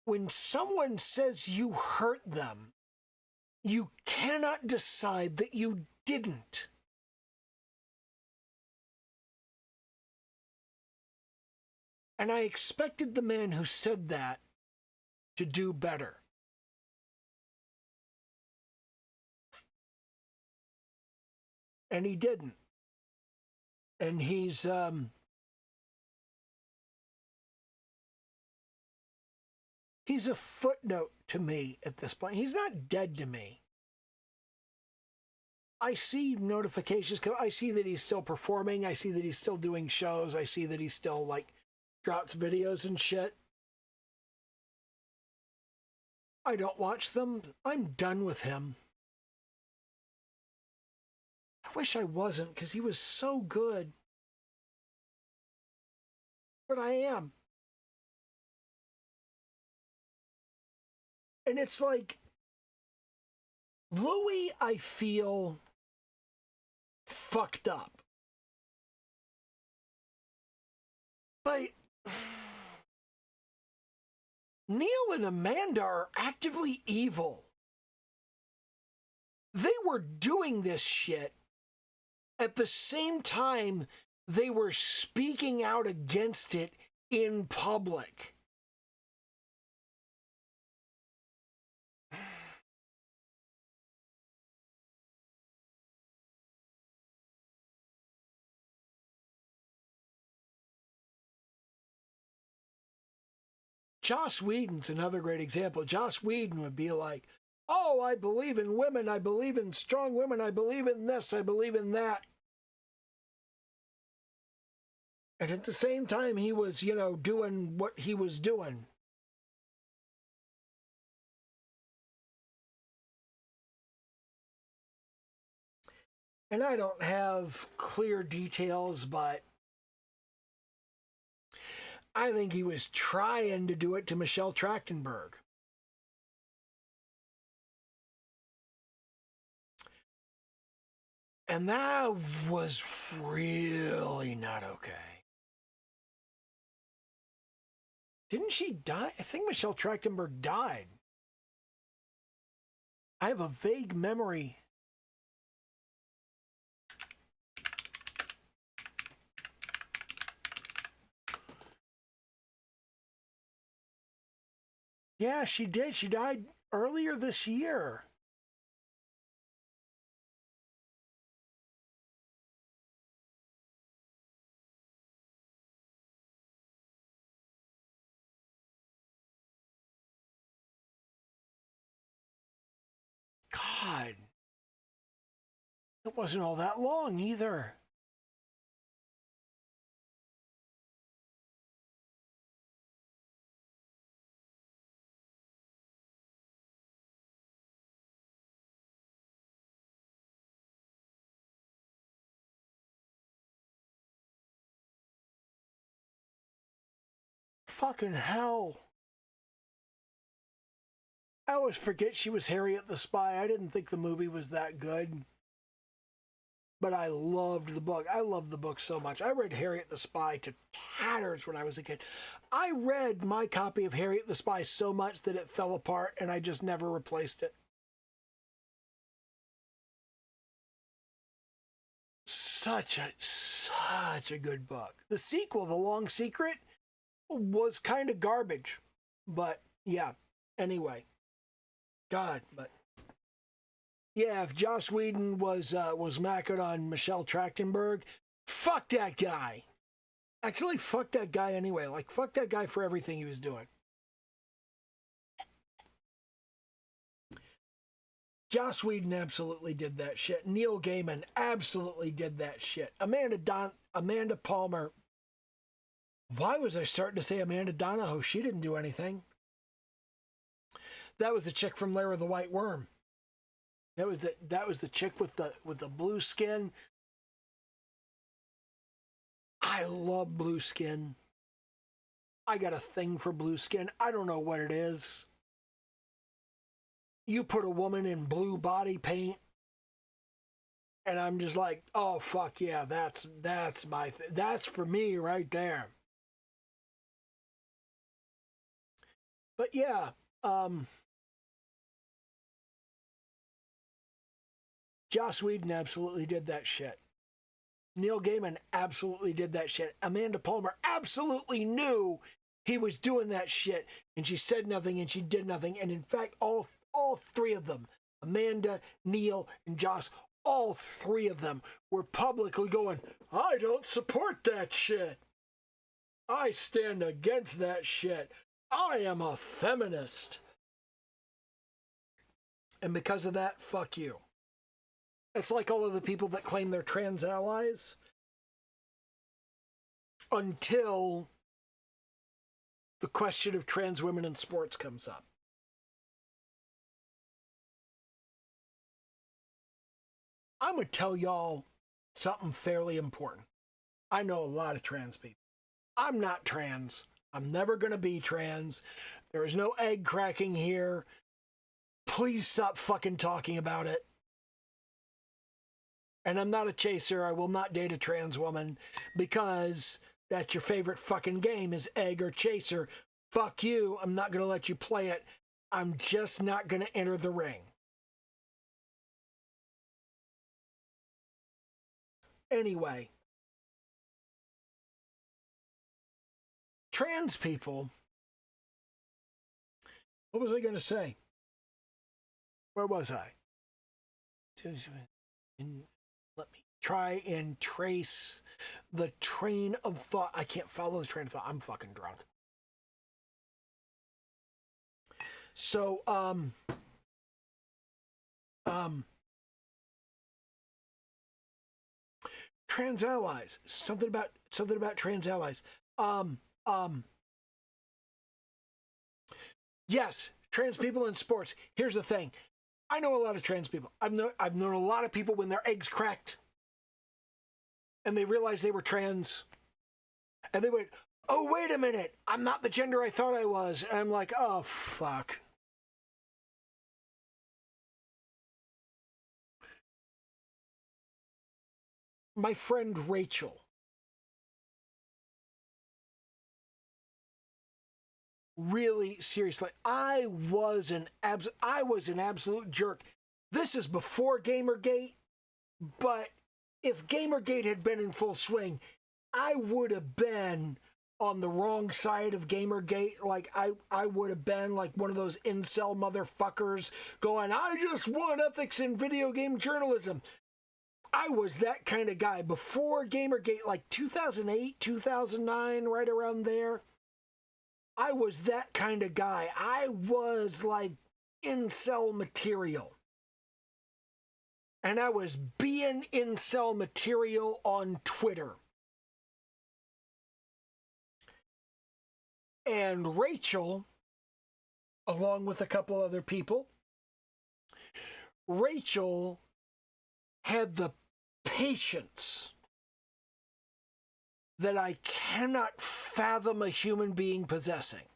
when someone says you hurt them, you cannot decide that you didn't. And I expected the man who said that to do better. And he didn't. And he's a footnote to me at this point. He's not dead to me. I see notifications. I see that he's still performing. I see that he's still doing shows. I see that he's still, like, drops videos and shit. I don't watch them. I'm done with him. I wish I wasn't, because he was so good. But I am. And it's like, Louis, I feel, fucked up. But Neil and Amanda are actively evil. They were doing this shit at the same time they were speaking out against it in public. Joss Whedon's another great example. Joss Whedon would be like, Oh, I believe in women. I believe in strong women. I believe in this. I believe in that. And at the same time, he was, doing what he was doing. And I don't have clear details, but I think he was trying to do it to Michelle Trachtenberg. And that was really not okay. Didn't she die? I think Michelle Trachtenberg died. I have a vague memory. Yeah, she did. She died earlier this year. God. It wasn't all that long either. Fucking hell. I always forget she was Harriet the Spy. I didn't think the movie was that good. But I loved the book. I loved the book so much. I read Harriet the Spy to tatters when I was a kid. I read my copy of Harriet the Spy so much that it fell apart and I just never replaced it. Such a good book. The sequel, The Long Secret, was kind of garbage. But yeah, anyway. God, but yeah, if Joss Whedon was mackered on Michelle Trachtenberg, fuck that guy. Actually, fuck that guy anyway. Like, fuck that guy for everything he was doing. Joss Whedon absolutely did that shit. Neil Gaiman absolutely did that shit. Amanda Palmer. Why was I starting to say Amanda Donahoe? She didn't do anything. That was the chick from Lair of the White Worm. That was the chick with the blue skin. I love blue skin. I got a thing for blue skin. I don't know what it is. You put a woman in blue body paint, and I'm just like, oh fuck yeah, that's my that's for me right there. But yeah, Joss Whedon absolutely did that shit. Neil Gaiman absolutely did that shit. Amanda Palmer absolutely knew he was doing that shit, and she said nothing and she did nothing. And in fact, all three of them, Amanda, Neil, and Joss, all three of them were publicly going, I don't support that shit. I stand against that shit. I am a feminist. And because of that, fuck you. It's like all of the people that claim they're trans allies until the question of trans women in sports comes up. I'm going to tell y'all something fairly important. I know a lot of trans people. I'm not trans. I'm never going to be trans. There is no egg cracking here. Please stop fucking talking about it. And I'm not a chaser. I will not date a trans woman because that's your favorite fucking game is egg or chaser. Fuck you. I'm not going to let you play it. I'm just not going to enter the ring. Anyway, trans people, what was I going to say? Where was I? Let me try and trace the train of thought. I can't follow the train of thought. I'm fucking drunk. So, Um, trans allies. Something about trans allies. Um, um, yes, trans people in sports. Here's the thing. I know a lot of trans people. I've known a lot of people when their eggs cracked and they realized they were trans. And they went, oh, wait a minute. I'm not the gender I thought I was. And I'm like, oh, fuck. My friend Rachel. Really, seriously, I was an absolute jerk. This is before Gamergate, but if Gamergate had been in full swing, I would have been on the wrong side of Gamergate. Like, I would have been like one of those incel motherfuckers going, I just want ethics in video game journalism. I was that kind of guy before Gamergate, like 2008, 2009, right around there. I was that kind of guy. I was like incel material. And I was being incel material on Twitter. And Rachel, along with a couple other people, Rachel had the patience that I cannot fathom a human being possessing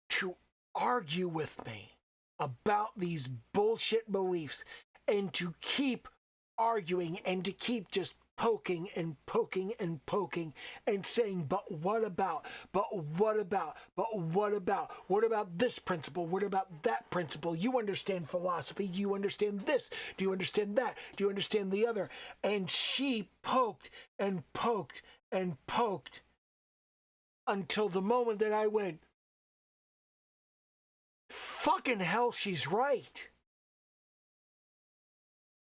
to argue with me about these bullshit beliefs and to keep arguing and to keep just poking and poking and poking and saying, but what about this principle? What about that principle? You understand philosophy. Do you understand this? Do you understand that? Do you understand the other? And she poked and poked and poked until the moment that I went, fucking hell, she's right.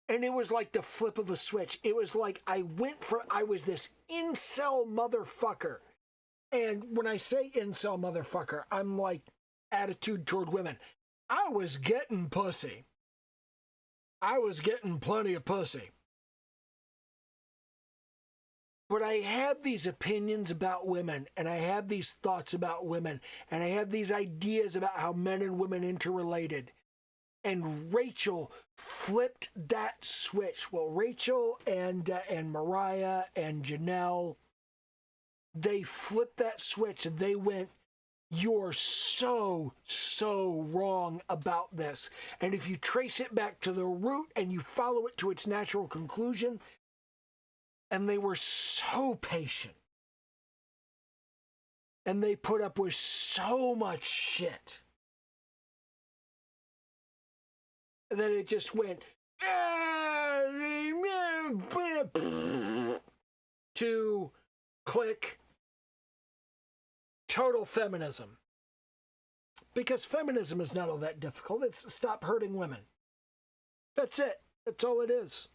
And it was like the flip of a switch. It was like I was this incel motherfucker. And when I say incel motherfucker, I'm like attitude toward women. I was getting pussy. I was getting plenty of pussy. But I had these opinions about women, and I had these thoughts about women, and I had these ideas about how men and women interrelated. And Rachel flipped that switch. Well, Rachel and Mariah and Janelle, they flipped that switch and they went, you're so wrong about this. And if you trace it back to the root and you follow it to its natural conclusion, and they were so patient. And they put up with so much shit. That it just went to click total feminism. Because feminism is not all that difficult. It's stop hurting women. That's it. That's all it is.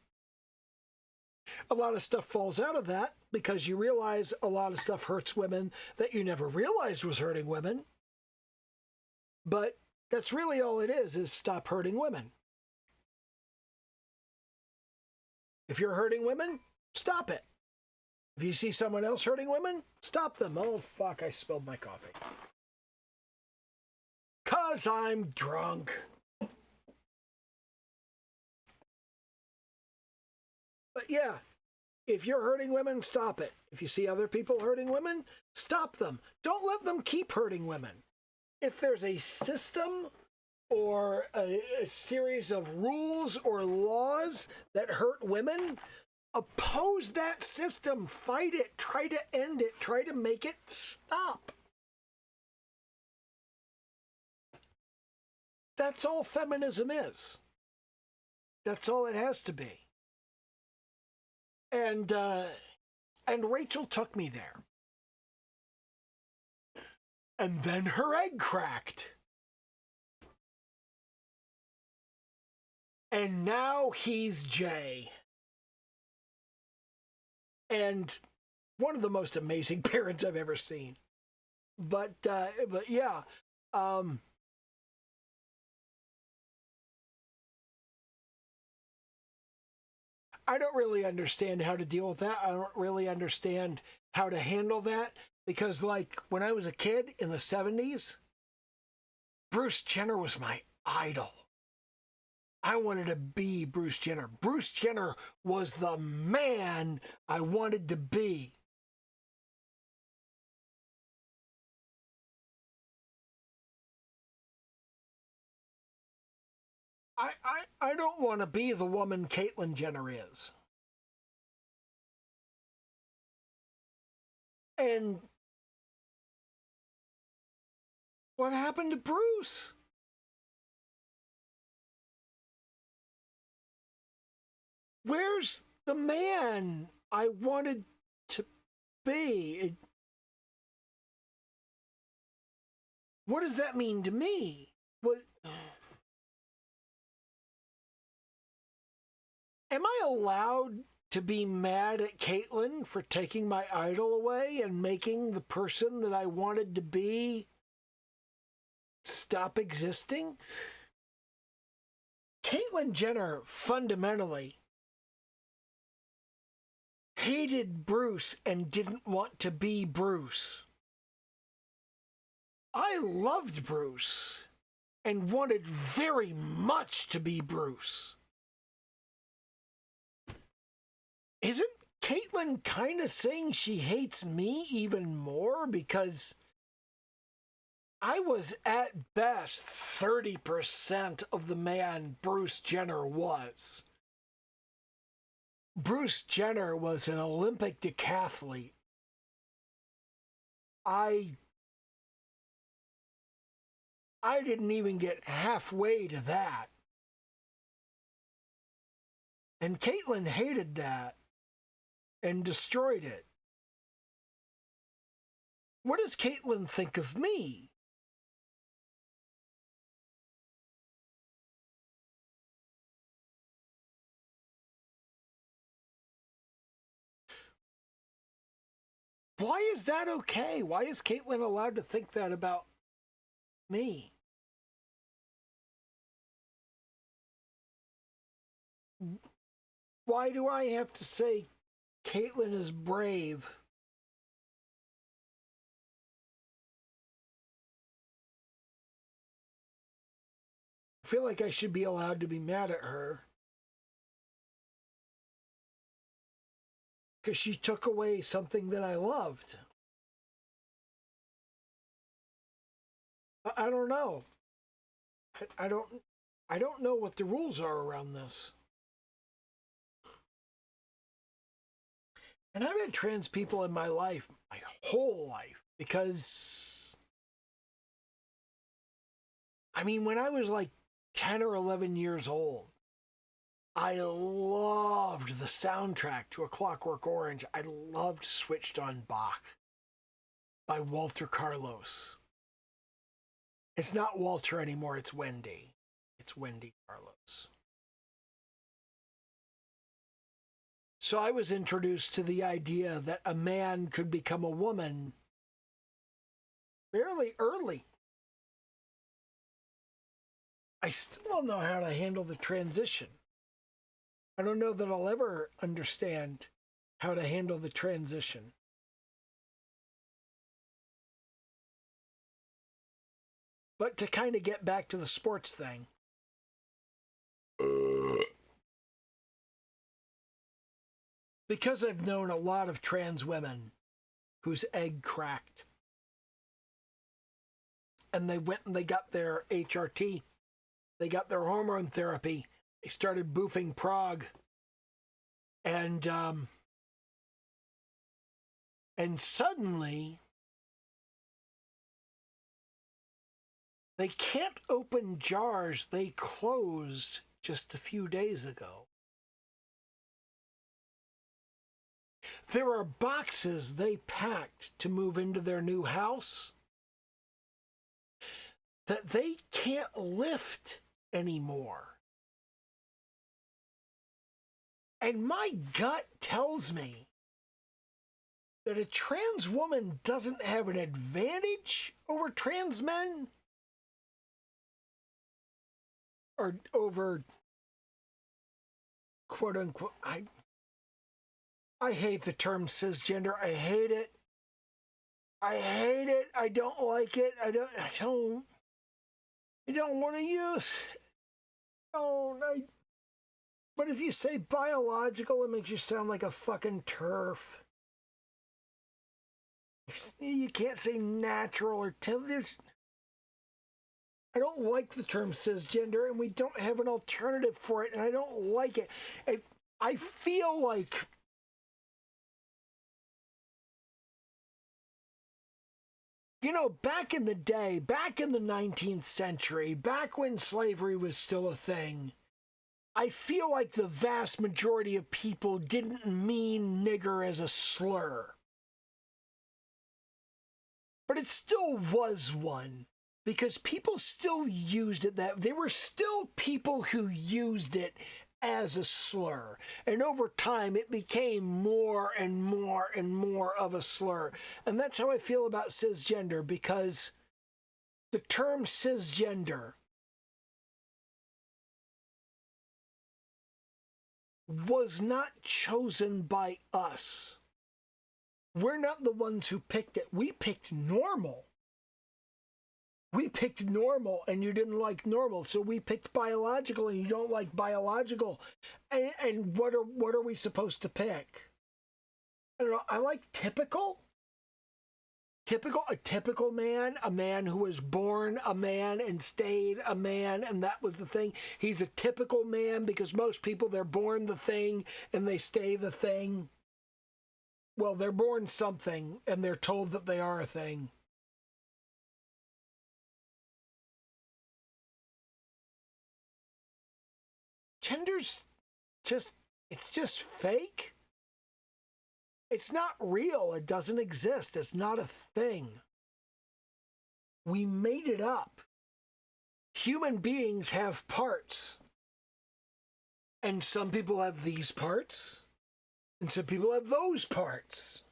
A lot of stuff falls out of that because you realize a lot of stuff hurts women that you never realized was hurting women. But that's really all it is stop hurting women. If you're hurting women, stop it. If you see someone else hurting women, stop them. Oh, fuck, I spilled my coffee. 'Cause I'm drunk. But yeah, if you're hurting women, stop it. If you see other people hurting women, stop them. Don't let them keep hurting women. If there's a system or a series of rules or laws that hurt women, oppose that system, fight it, try to end it, try to make it stop. That's all feminism is. That's all it has to be. And Rachel took me there. And then her egg cracked. And now he's Jay. And one of the most amazing parents I've ever seen. But yeah, I don't really understand how to deal with that. I don't really understand how to handle that because, like, when I was a kid in the 70s, Bruce Jenner was my idol. I wanted to be Bruce Jenner. Bruce Jenner was the man I wanted to be. I don't want to be the woman Caitlyn Jenner is. And what happened to Bruce? Where's the man I wanted to be? What does that mean to me? What am I allowed to be mad at Caitlyn for taking my idol away and making the person that I wanted to be stop existing? Caitlyn Jenner fundamentally hated Bruce and didn't want to be Bruce. I loved Bruce and wanted very much to be Bruce. Isn't Caitlyn kind of saying she hates me even more because I was at best 30% of the man Bruce Jenner was? Bruce Jenner was an Olympic decathlete. I didn't even get halfway to that. And Caitlyn hated that and destroyed it. What does Caitlyn think of me? Why is that okay? Why is Caitlyn allowed to think that about me? Why do I have to say Caitlyn is brave? I feel like I should be allowed to be mad at her because she took away something that I loved. I don't know. I don't know what the rules are around this. And I've had trans people in my life, my whole life, because, I mean, when I was like 10 or 11 years old, I loved the soundtrack to A Clockwork Orange. I loved Switched on Bach by Walter Carlos. It's not Walter anymore, it's Wendy. It's Wendy Carlos. So I was introduced to the idea that a man could become a woman fairly early. I still don't know how to handle the transition. I don't know that I'll ever understand how to handle the transition. But to kind of get back to the sports thing, because I've known a lot of trans women whose egg cracked and they went and they got their HRT, they got their hormone therapy, they started boofing Prague, and suddenly they can't open jars they closed just a few days ago. There are boxes they packed to move into their new house that they can't lift anymore. And my gut tells me that a trans woman doesn't have an advantage over trans men or over quote unquote, I hate the term cisgender. I hate it. I hate it. I don't like it. I don't want to use. Oh, but if you say biological, it makes you sound like a fucking turf. You can't say natural or I don't like the term cisgender, and we don't have an alternative for it, and I don't like it. I feel like back in the day, back in the 19th century, back when slavery was still a thing, I feel like the vast majority of people didn't mean nigger as a slur. But it still was one, because people still used it there were still people who used it as a slur. And over time, it became more and more and more of a slur. And that's how I feel about cisgender, because the term cisgender was not chosen by us. We're not the ones who picked it. We picked normal. We picked normal, and you didn't like normal. So we picked biological, and you don't like biological. And what are we supposed to pick? I don't know. I like typical. A typical man, a man who was born a man and stayed a man, and that was the thing. He's a typical man, because most people, they're born the thing and they stay the thing. Well, they're born something, and they're told that they are a thing. Gender's it's just fake. It's not real. It doesn't exist. It's not a thing. We made it up. Human beings have parts. And some people have these parts. And some people have those parts.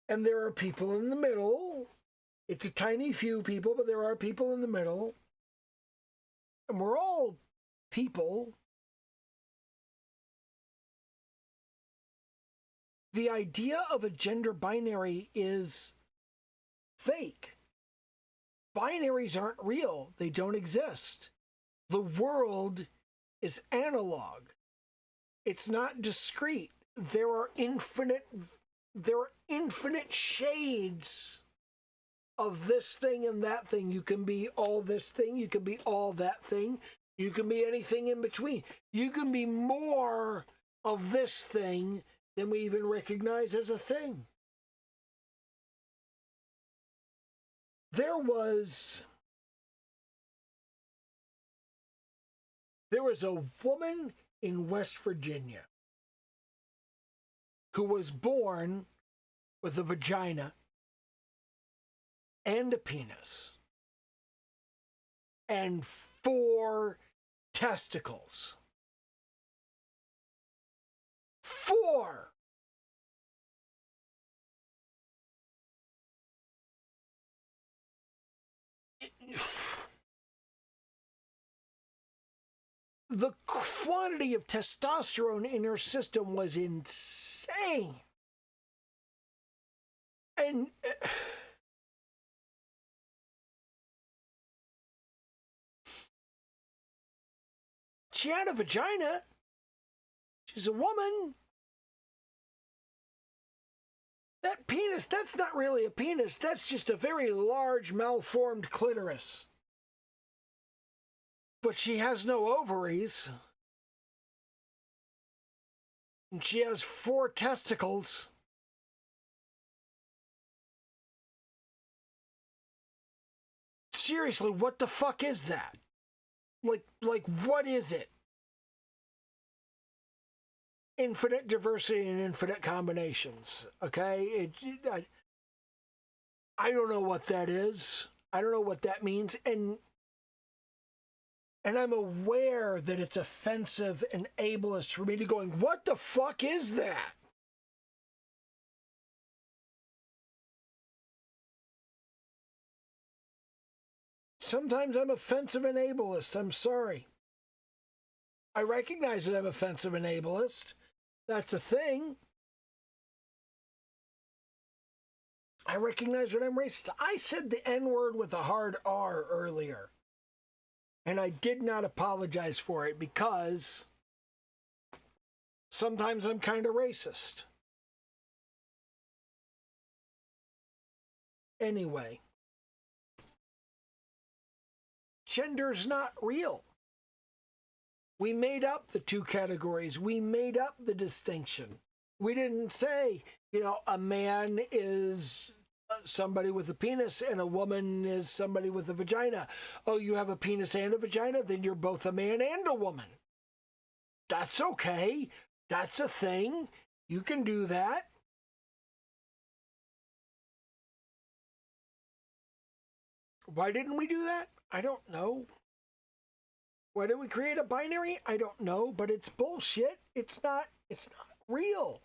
And there are people in the middle. It's a tiny few people, but there are people in the middle. And we're all people. The idea of a gender binary is fake. Binaries aren't real. They don't exist. The world is analog. It's not discrete. There are infinite shades of this thing and that thing. You can be all this thing. You can be all that thing. You can be anything in between. You can be more of this thing than we even recognize as a thing. There was a woman in West Virginia who was born with a vagina and a penis and 4 testicles. 4! The quantity of testosterone in her system was insane. And she had a vagina. She's a woman. That penis, that's not really a penis. That's just a very large, malformed clitoris. But she has no ovaries. And she has 4 testicles. Seriously, what the fuck is that? Like what is it? Infinite diversity and infinite combinations. Okay? I don't know what that is. I don't know what that means. And I'm aware that it's offensive and ableist for me to going, what the fuck is that? Sometimes I'm offensive and ableist. I'm sorry. I recognize that I'm offensive and ableist. That's a thing. I recognize when I'm racist. I said the N-word with a hard R earlier. And I did not apologize for it because sometimes I'm kind of racist. Anyway, gender's not real. We made up the two categories. We made up the distinction. We didn't say, a man is somebody with a penis and a woman is somebody with a vagina. Oh, you have a penis and a vagina? Then you're both a man and a woman. That's okay. That's a thing. You can do that. Why didn't we do that? I don't know. Why did we create a binary? I don't know, but it's bullshit. It's not real.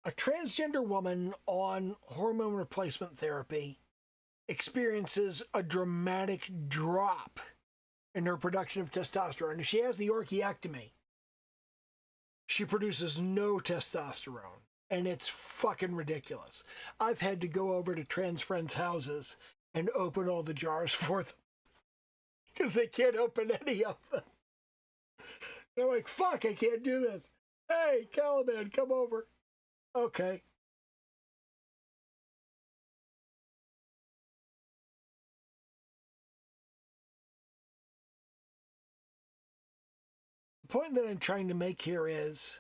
A transgender woman on hormone replacement therapy experiences a dramatic drop in her production of testosterone. If she has the orchiectomy, she produces no testosterone. And it's fucking ridiculous. I've had to go over to trans friends' houses and open all the jars for them because they can't open any of them. They're like, fuck, I can't do this. Hey, Caliban, come over. Okay. The point that I'm trying to make here is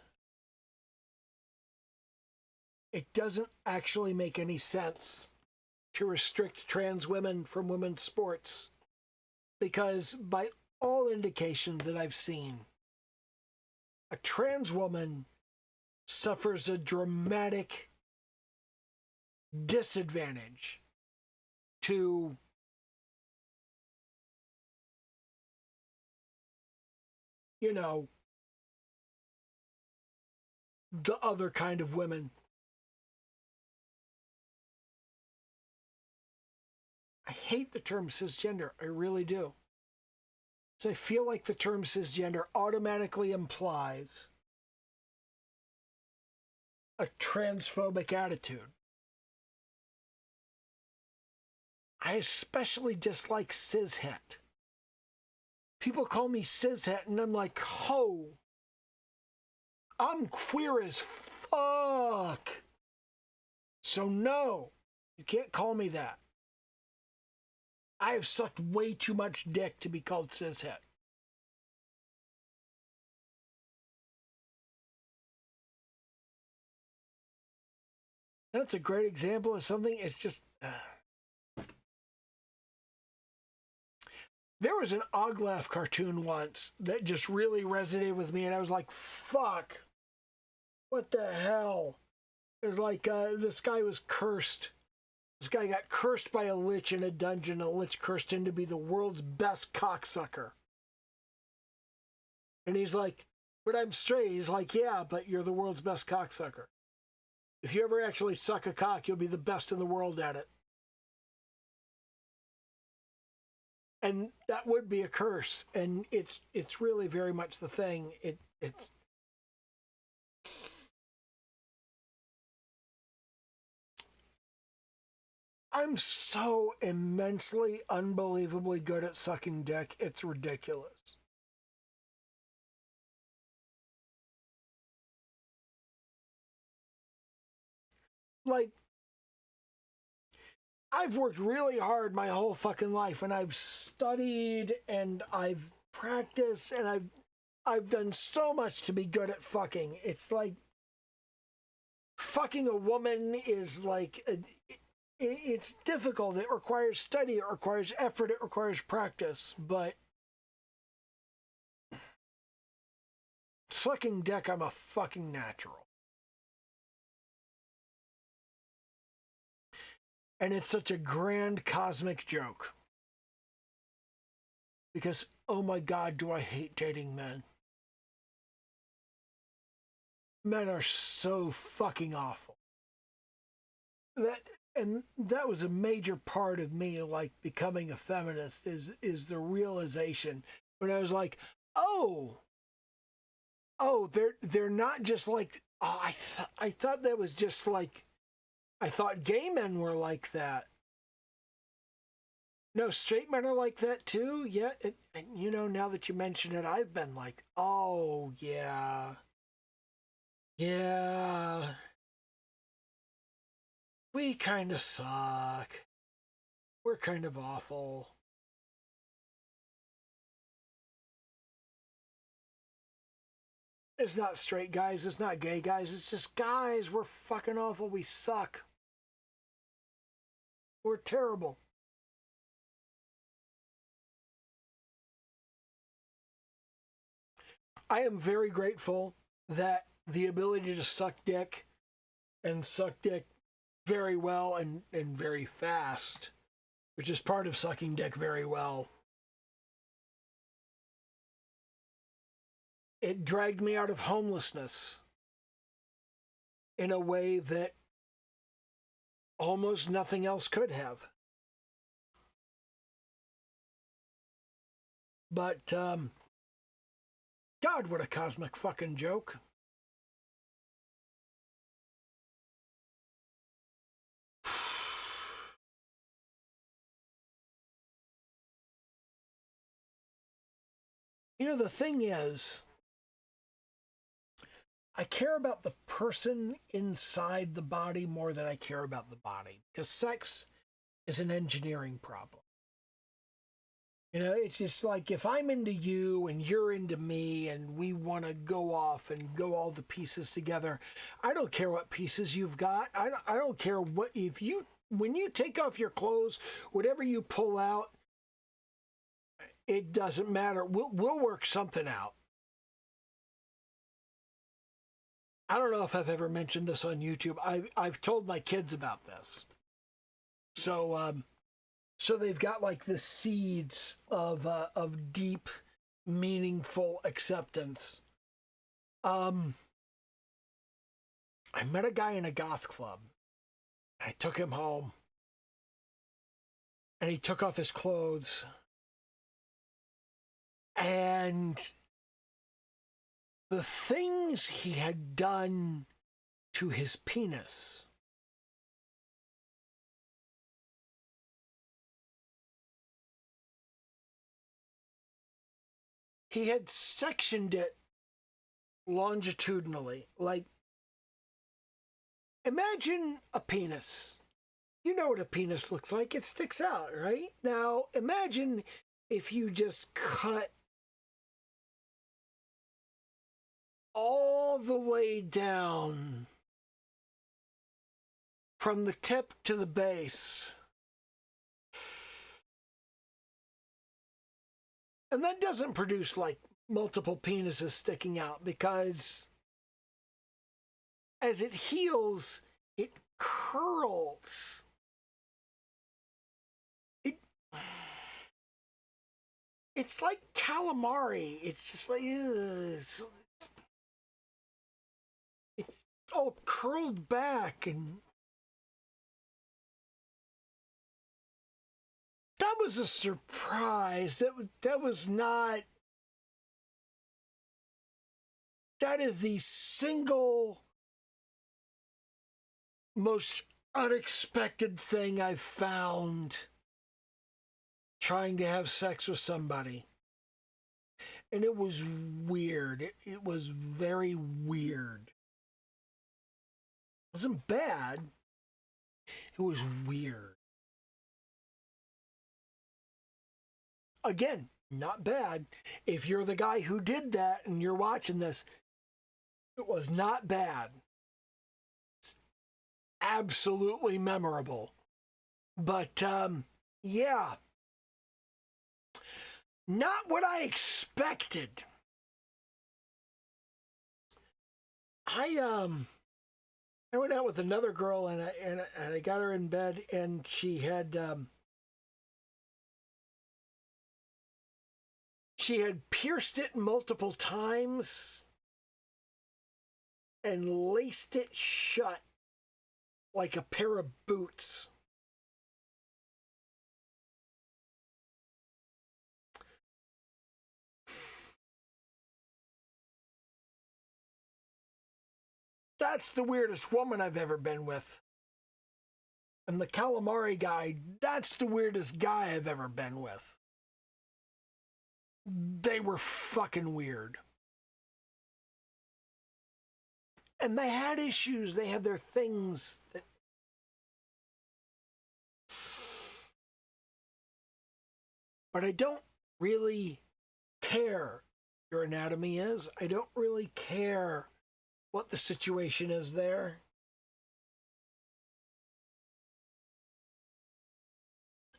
it doesn't actually make any sense to restrict trans women from women's sports because by all indications that I've seen, a trans woman suffers a dramatic disadvantage to the other kind of women. I hate the term cisgender. I really do. So I feel like the term cisgender automatically implies a transphobic attitude. I especially dislike cishet. People call me cishet, and I'm like, ho, I'm queer as fuck. So no, you can't call me that. I have sucked way too much dick to be called cishet. That's a great example of something. It's just... There was an Oglaf cartoon once that just really resonated with me, and I was like, fuck. What the hell? It was like this guy was cursed. This guy got cursed by a lich in a dungeon. A lich cursed him to be the world's best cocksucker. And he's like, but I'm straight. He's like, yeah, but you're the world's best cocksucker. If you ever actually suck a cock, you'll be the best in the world at it. And that would be a curse. And it's really very much the thing. It's I'm so immensely, unbelievably good at sucking dick. It's ridiculous. Like, I've worked really hard my whole fucking life, and I've studied and I've practiced and I've done so much to be good at fucking. It's like fucking a woman is like it's difficult. It requires study, it requires effort, it requires practice, but sucking dick, I'm a fucking natural. And it's such a grand cosmic joke. Because, oh my God, do I hate dating men. Men are so fucking awful. That and that was a major part of me, like, becoming a feminist, is the realization when I was like, oh, they're not just like, oh, I thought that was just like, I thought gay men were like that. No, straight men are like that too. Yeah, and you know, now that you mention it, I've been like, oh yeah, yeah, we kind of suck. We're kind of awful. It's not straight guys, it's not gay guys, it's just guys. We're fucking awful. We suck. We're terrible. I am very grateful that the ability to suck dick and suck dick very well and very fast, which is part of sucking dick very well, it dragged me out of homelessness in a way that almost nothing else could have. But, God, what a cosmic fucking joke. You know, the thing is, I care about the person inside the body more than I care about the body, because sex is an engineering problem. You know, it's just like if I'm into you and you're into me and we want to go off and go all the pieces together, I don't care what pieces you've got. I don't care what, if you, when you take off your clothes, whatever you pull out, it doesn't matter. We'll work something out. I don't know if I've ever mentioned this on YouTube. I've told my kids about this. So so they've got like the seeds of deep, meaningful acceptance. Um, I met a guy in a goth club. I took him home, and he took off his clothes, and the things he had done to his penis. He had sectioned it longitudinally. Like, imagine a penis. You know what a penis looks like. It sticks out, right? Now, imagine if you just cut all the way down from the tip to the base. And that doesn't produce like multiple penises sticking out, because as it heals, it curls. It, it's like calamari. It's just like, it's all curled back, and that was a surprise. That was not. That is the single most unexpected thing I've found trying to have sex with somebody. And it was weird. It was very weird. It wasn't bad. It was weird. Again, not bad. If you're the guy who did that and you're watching this, it was not bad. It's absolutely memorable. But yeah, not what I expected. I went out with another girl, and I got her in bed, and she had pierced it multiple times and laced it shut like a pair of boots. That's the weirdest woman I've ever been with. And the calamari guy, that's the weirdest guy I've ever been with. They were fucking weird. And they had issues. They had their things that... But I don't really care your anatomy is. I don't really care what the situation is there.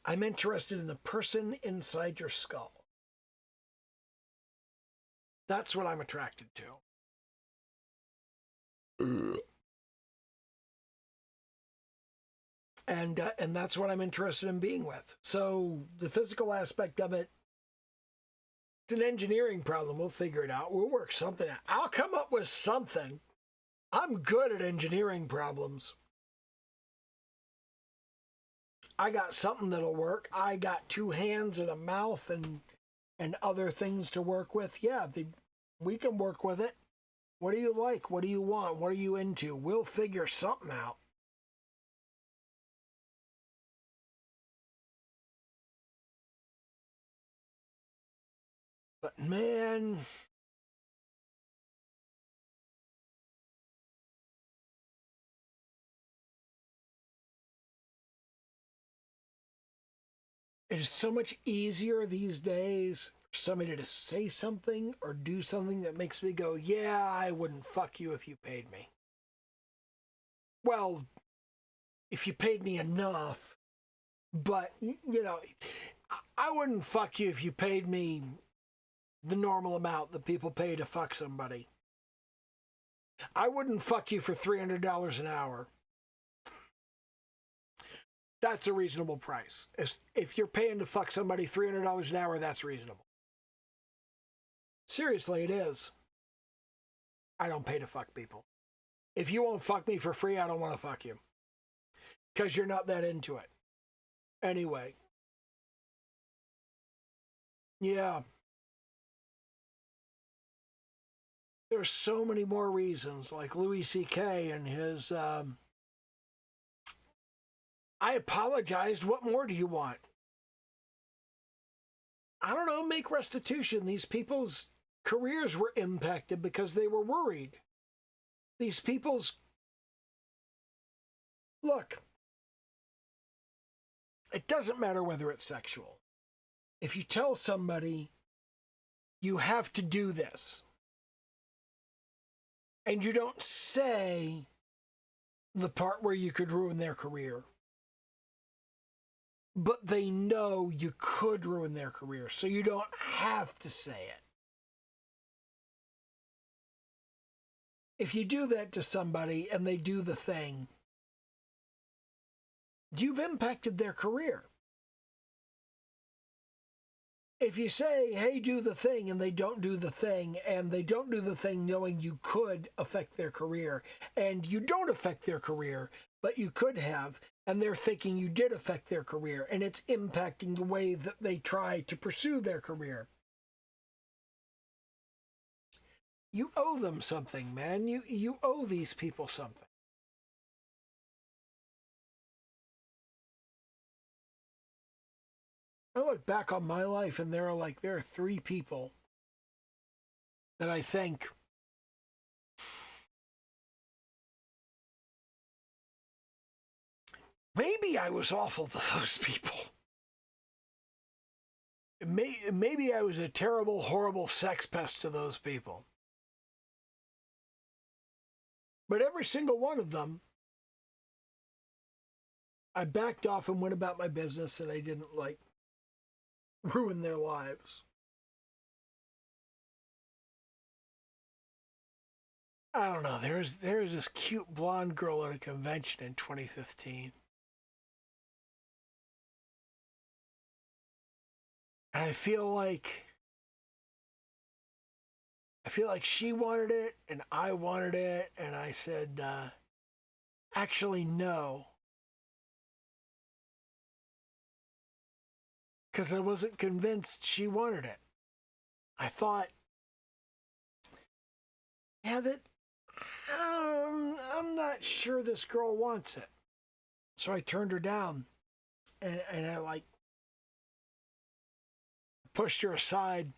I'm interested in the person inside your skull. That's what I'm attracted to. And that's what I'm interested in being with. So the physical aspect of it, it's an engineering problem. We'll figure it out. We'll work something out. I'll come up with something. I'm good at engineering problems. I got something that'll work. I got 2 hands and a mouth and other things to work with. Yeah, we can work with it. What do you like? What do you want? What are you into? We'll figure something out. But man, it is so much easier these days for somebody to say something or do something that makes me go, yeah, I wouldn't fuck you if you paid me. Well, if you paid me enough, but, you know, I wouldn't fuck you if you paid me the normal amount that people pay to fuck somebody. I wouldn't fuck you for $300 an hour. That's a reasonable price. If you're paying to fuck somebody $300 an hour, that's reasonable. Seriously, it is. I don't pay to fuck people. If you won't fuck me for free, I don't want to fuck you. Because you're not that into it. Anyway. Yeah. There's so many more reasons, like Louis C.K. and his, I apologized. What more do you want? I don't know, make restitution. These people's careers were impacted because they were worried. These people's... Look, it doesn't matter whether it's sexual. If you tell somebody, you have to do this, and you don't say the part where you could ruin their career, but they know you could ruin their career, so you don't have to say it. If you do that to somebody and they do the thing, you've impacted their career. If you say, hey, do the thing, and they don't do the thing, and they don't do the thing knowing you could affect their career, and you don't affect their career, but you could have, and they're thinking you did affect their career, and it's impacting the way that they try to pursue their career. You owe them something, man. You owe these people something. I look back on my life, and there are 3 people that I think maybe I was awful to those people. Maybe I was a terrible, horrible sex pest to those people. But every single one of them, I backed off and went about my business, and I didn't, ruin their lives. I don't know. There was this cute blonde girl at a convention in 2015. And I feel like she wanted it and I wanted it, and I said, Actually, no. Because I wasn't convinced she wanted it. I thought, yeah, I'm not sure this girl wants it. So I turned her down, and I like pushed her aside.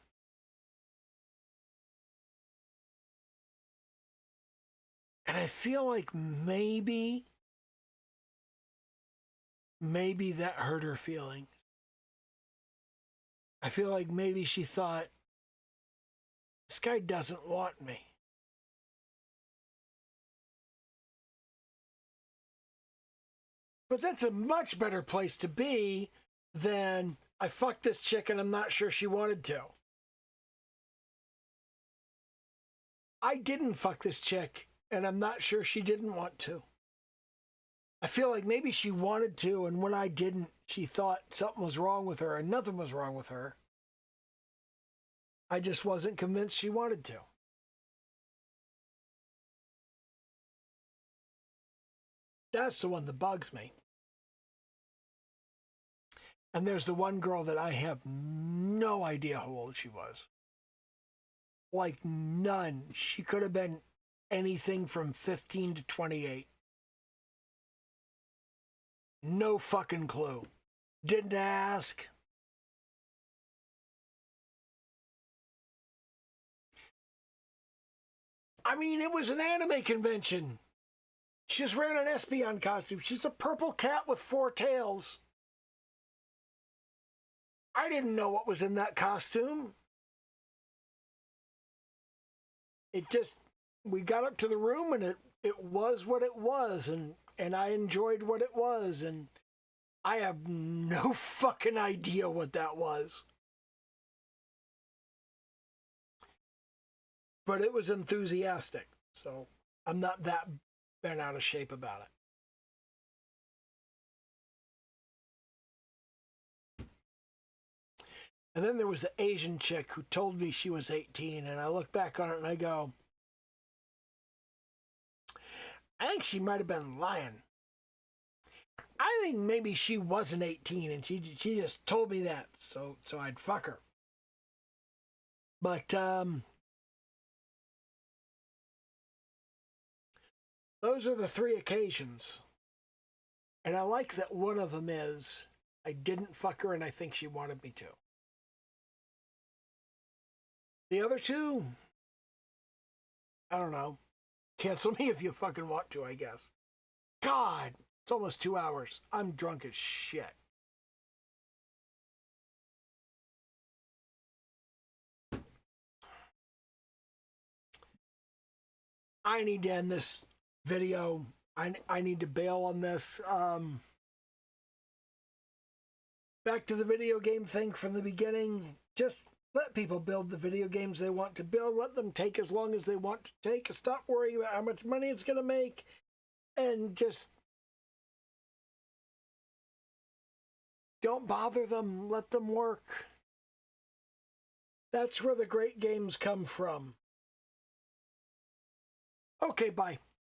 And I feel like maybe that hurt her feelings. I feel like maybe she thought, this guy doesn't want me. But that's a much better place to be than I fucked this chick and I'm not sure she wanted to. I didn't fuck this chick and I'm not sure she didn't want to. I feel like maybe she wanted to, and when I didn't, she thought something was wrong with her, and nothing was wrong with her. I just wasn't convinced she wanted to. That's the one that bugs me. And there's the one girl that I have no idea how old she was. Like, none. She could have been anything from 15 to 28. No fucking clue. Didn't ask. I mean, it was an anime convention. She's wearing an Espeon costume. She's a purple cat with 4 tails. I didn't know what was in that costume. It just, we got up to the room and it was what it was, and I enjoyed what it was, and I have no fucking idea what that was. But it was enthusiastic, so I'm not that bent out of shape about it. And then there was the Asian chick who told me she was 18, and I look back on it and I go, I think she might have been lying. I think maybe she wasn't 18 and she just told me that, so I'd fuck her. But those are the 3 occasions. And I like that one of them is I didn't fuck her and I think she wanted me to. The other 2, I don't know. Cancel me if you fucking want to, I guess. God, it's almost 2 hours. I'm drunk as shit. I need to end this video. I need to bail on this. Back to the video game thing from the beginning. Just let people build the video games they want to build. Let them take as long as they want to take. Stop worrying about how much money it's going to make. And just don't bother them. Let them work. That's where the great games come from. Okay, bye.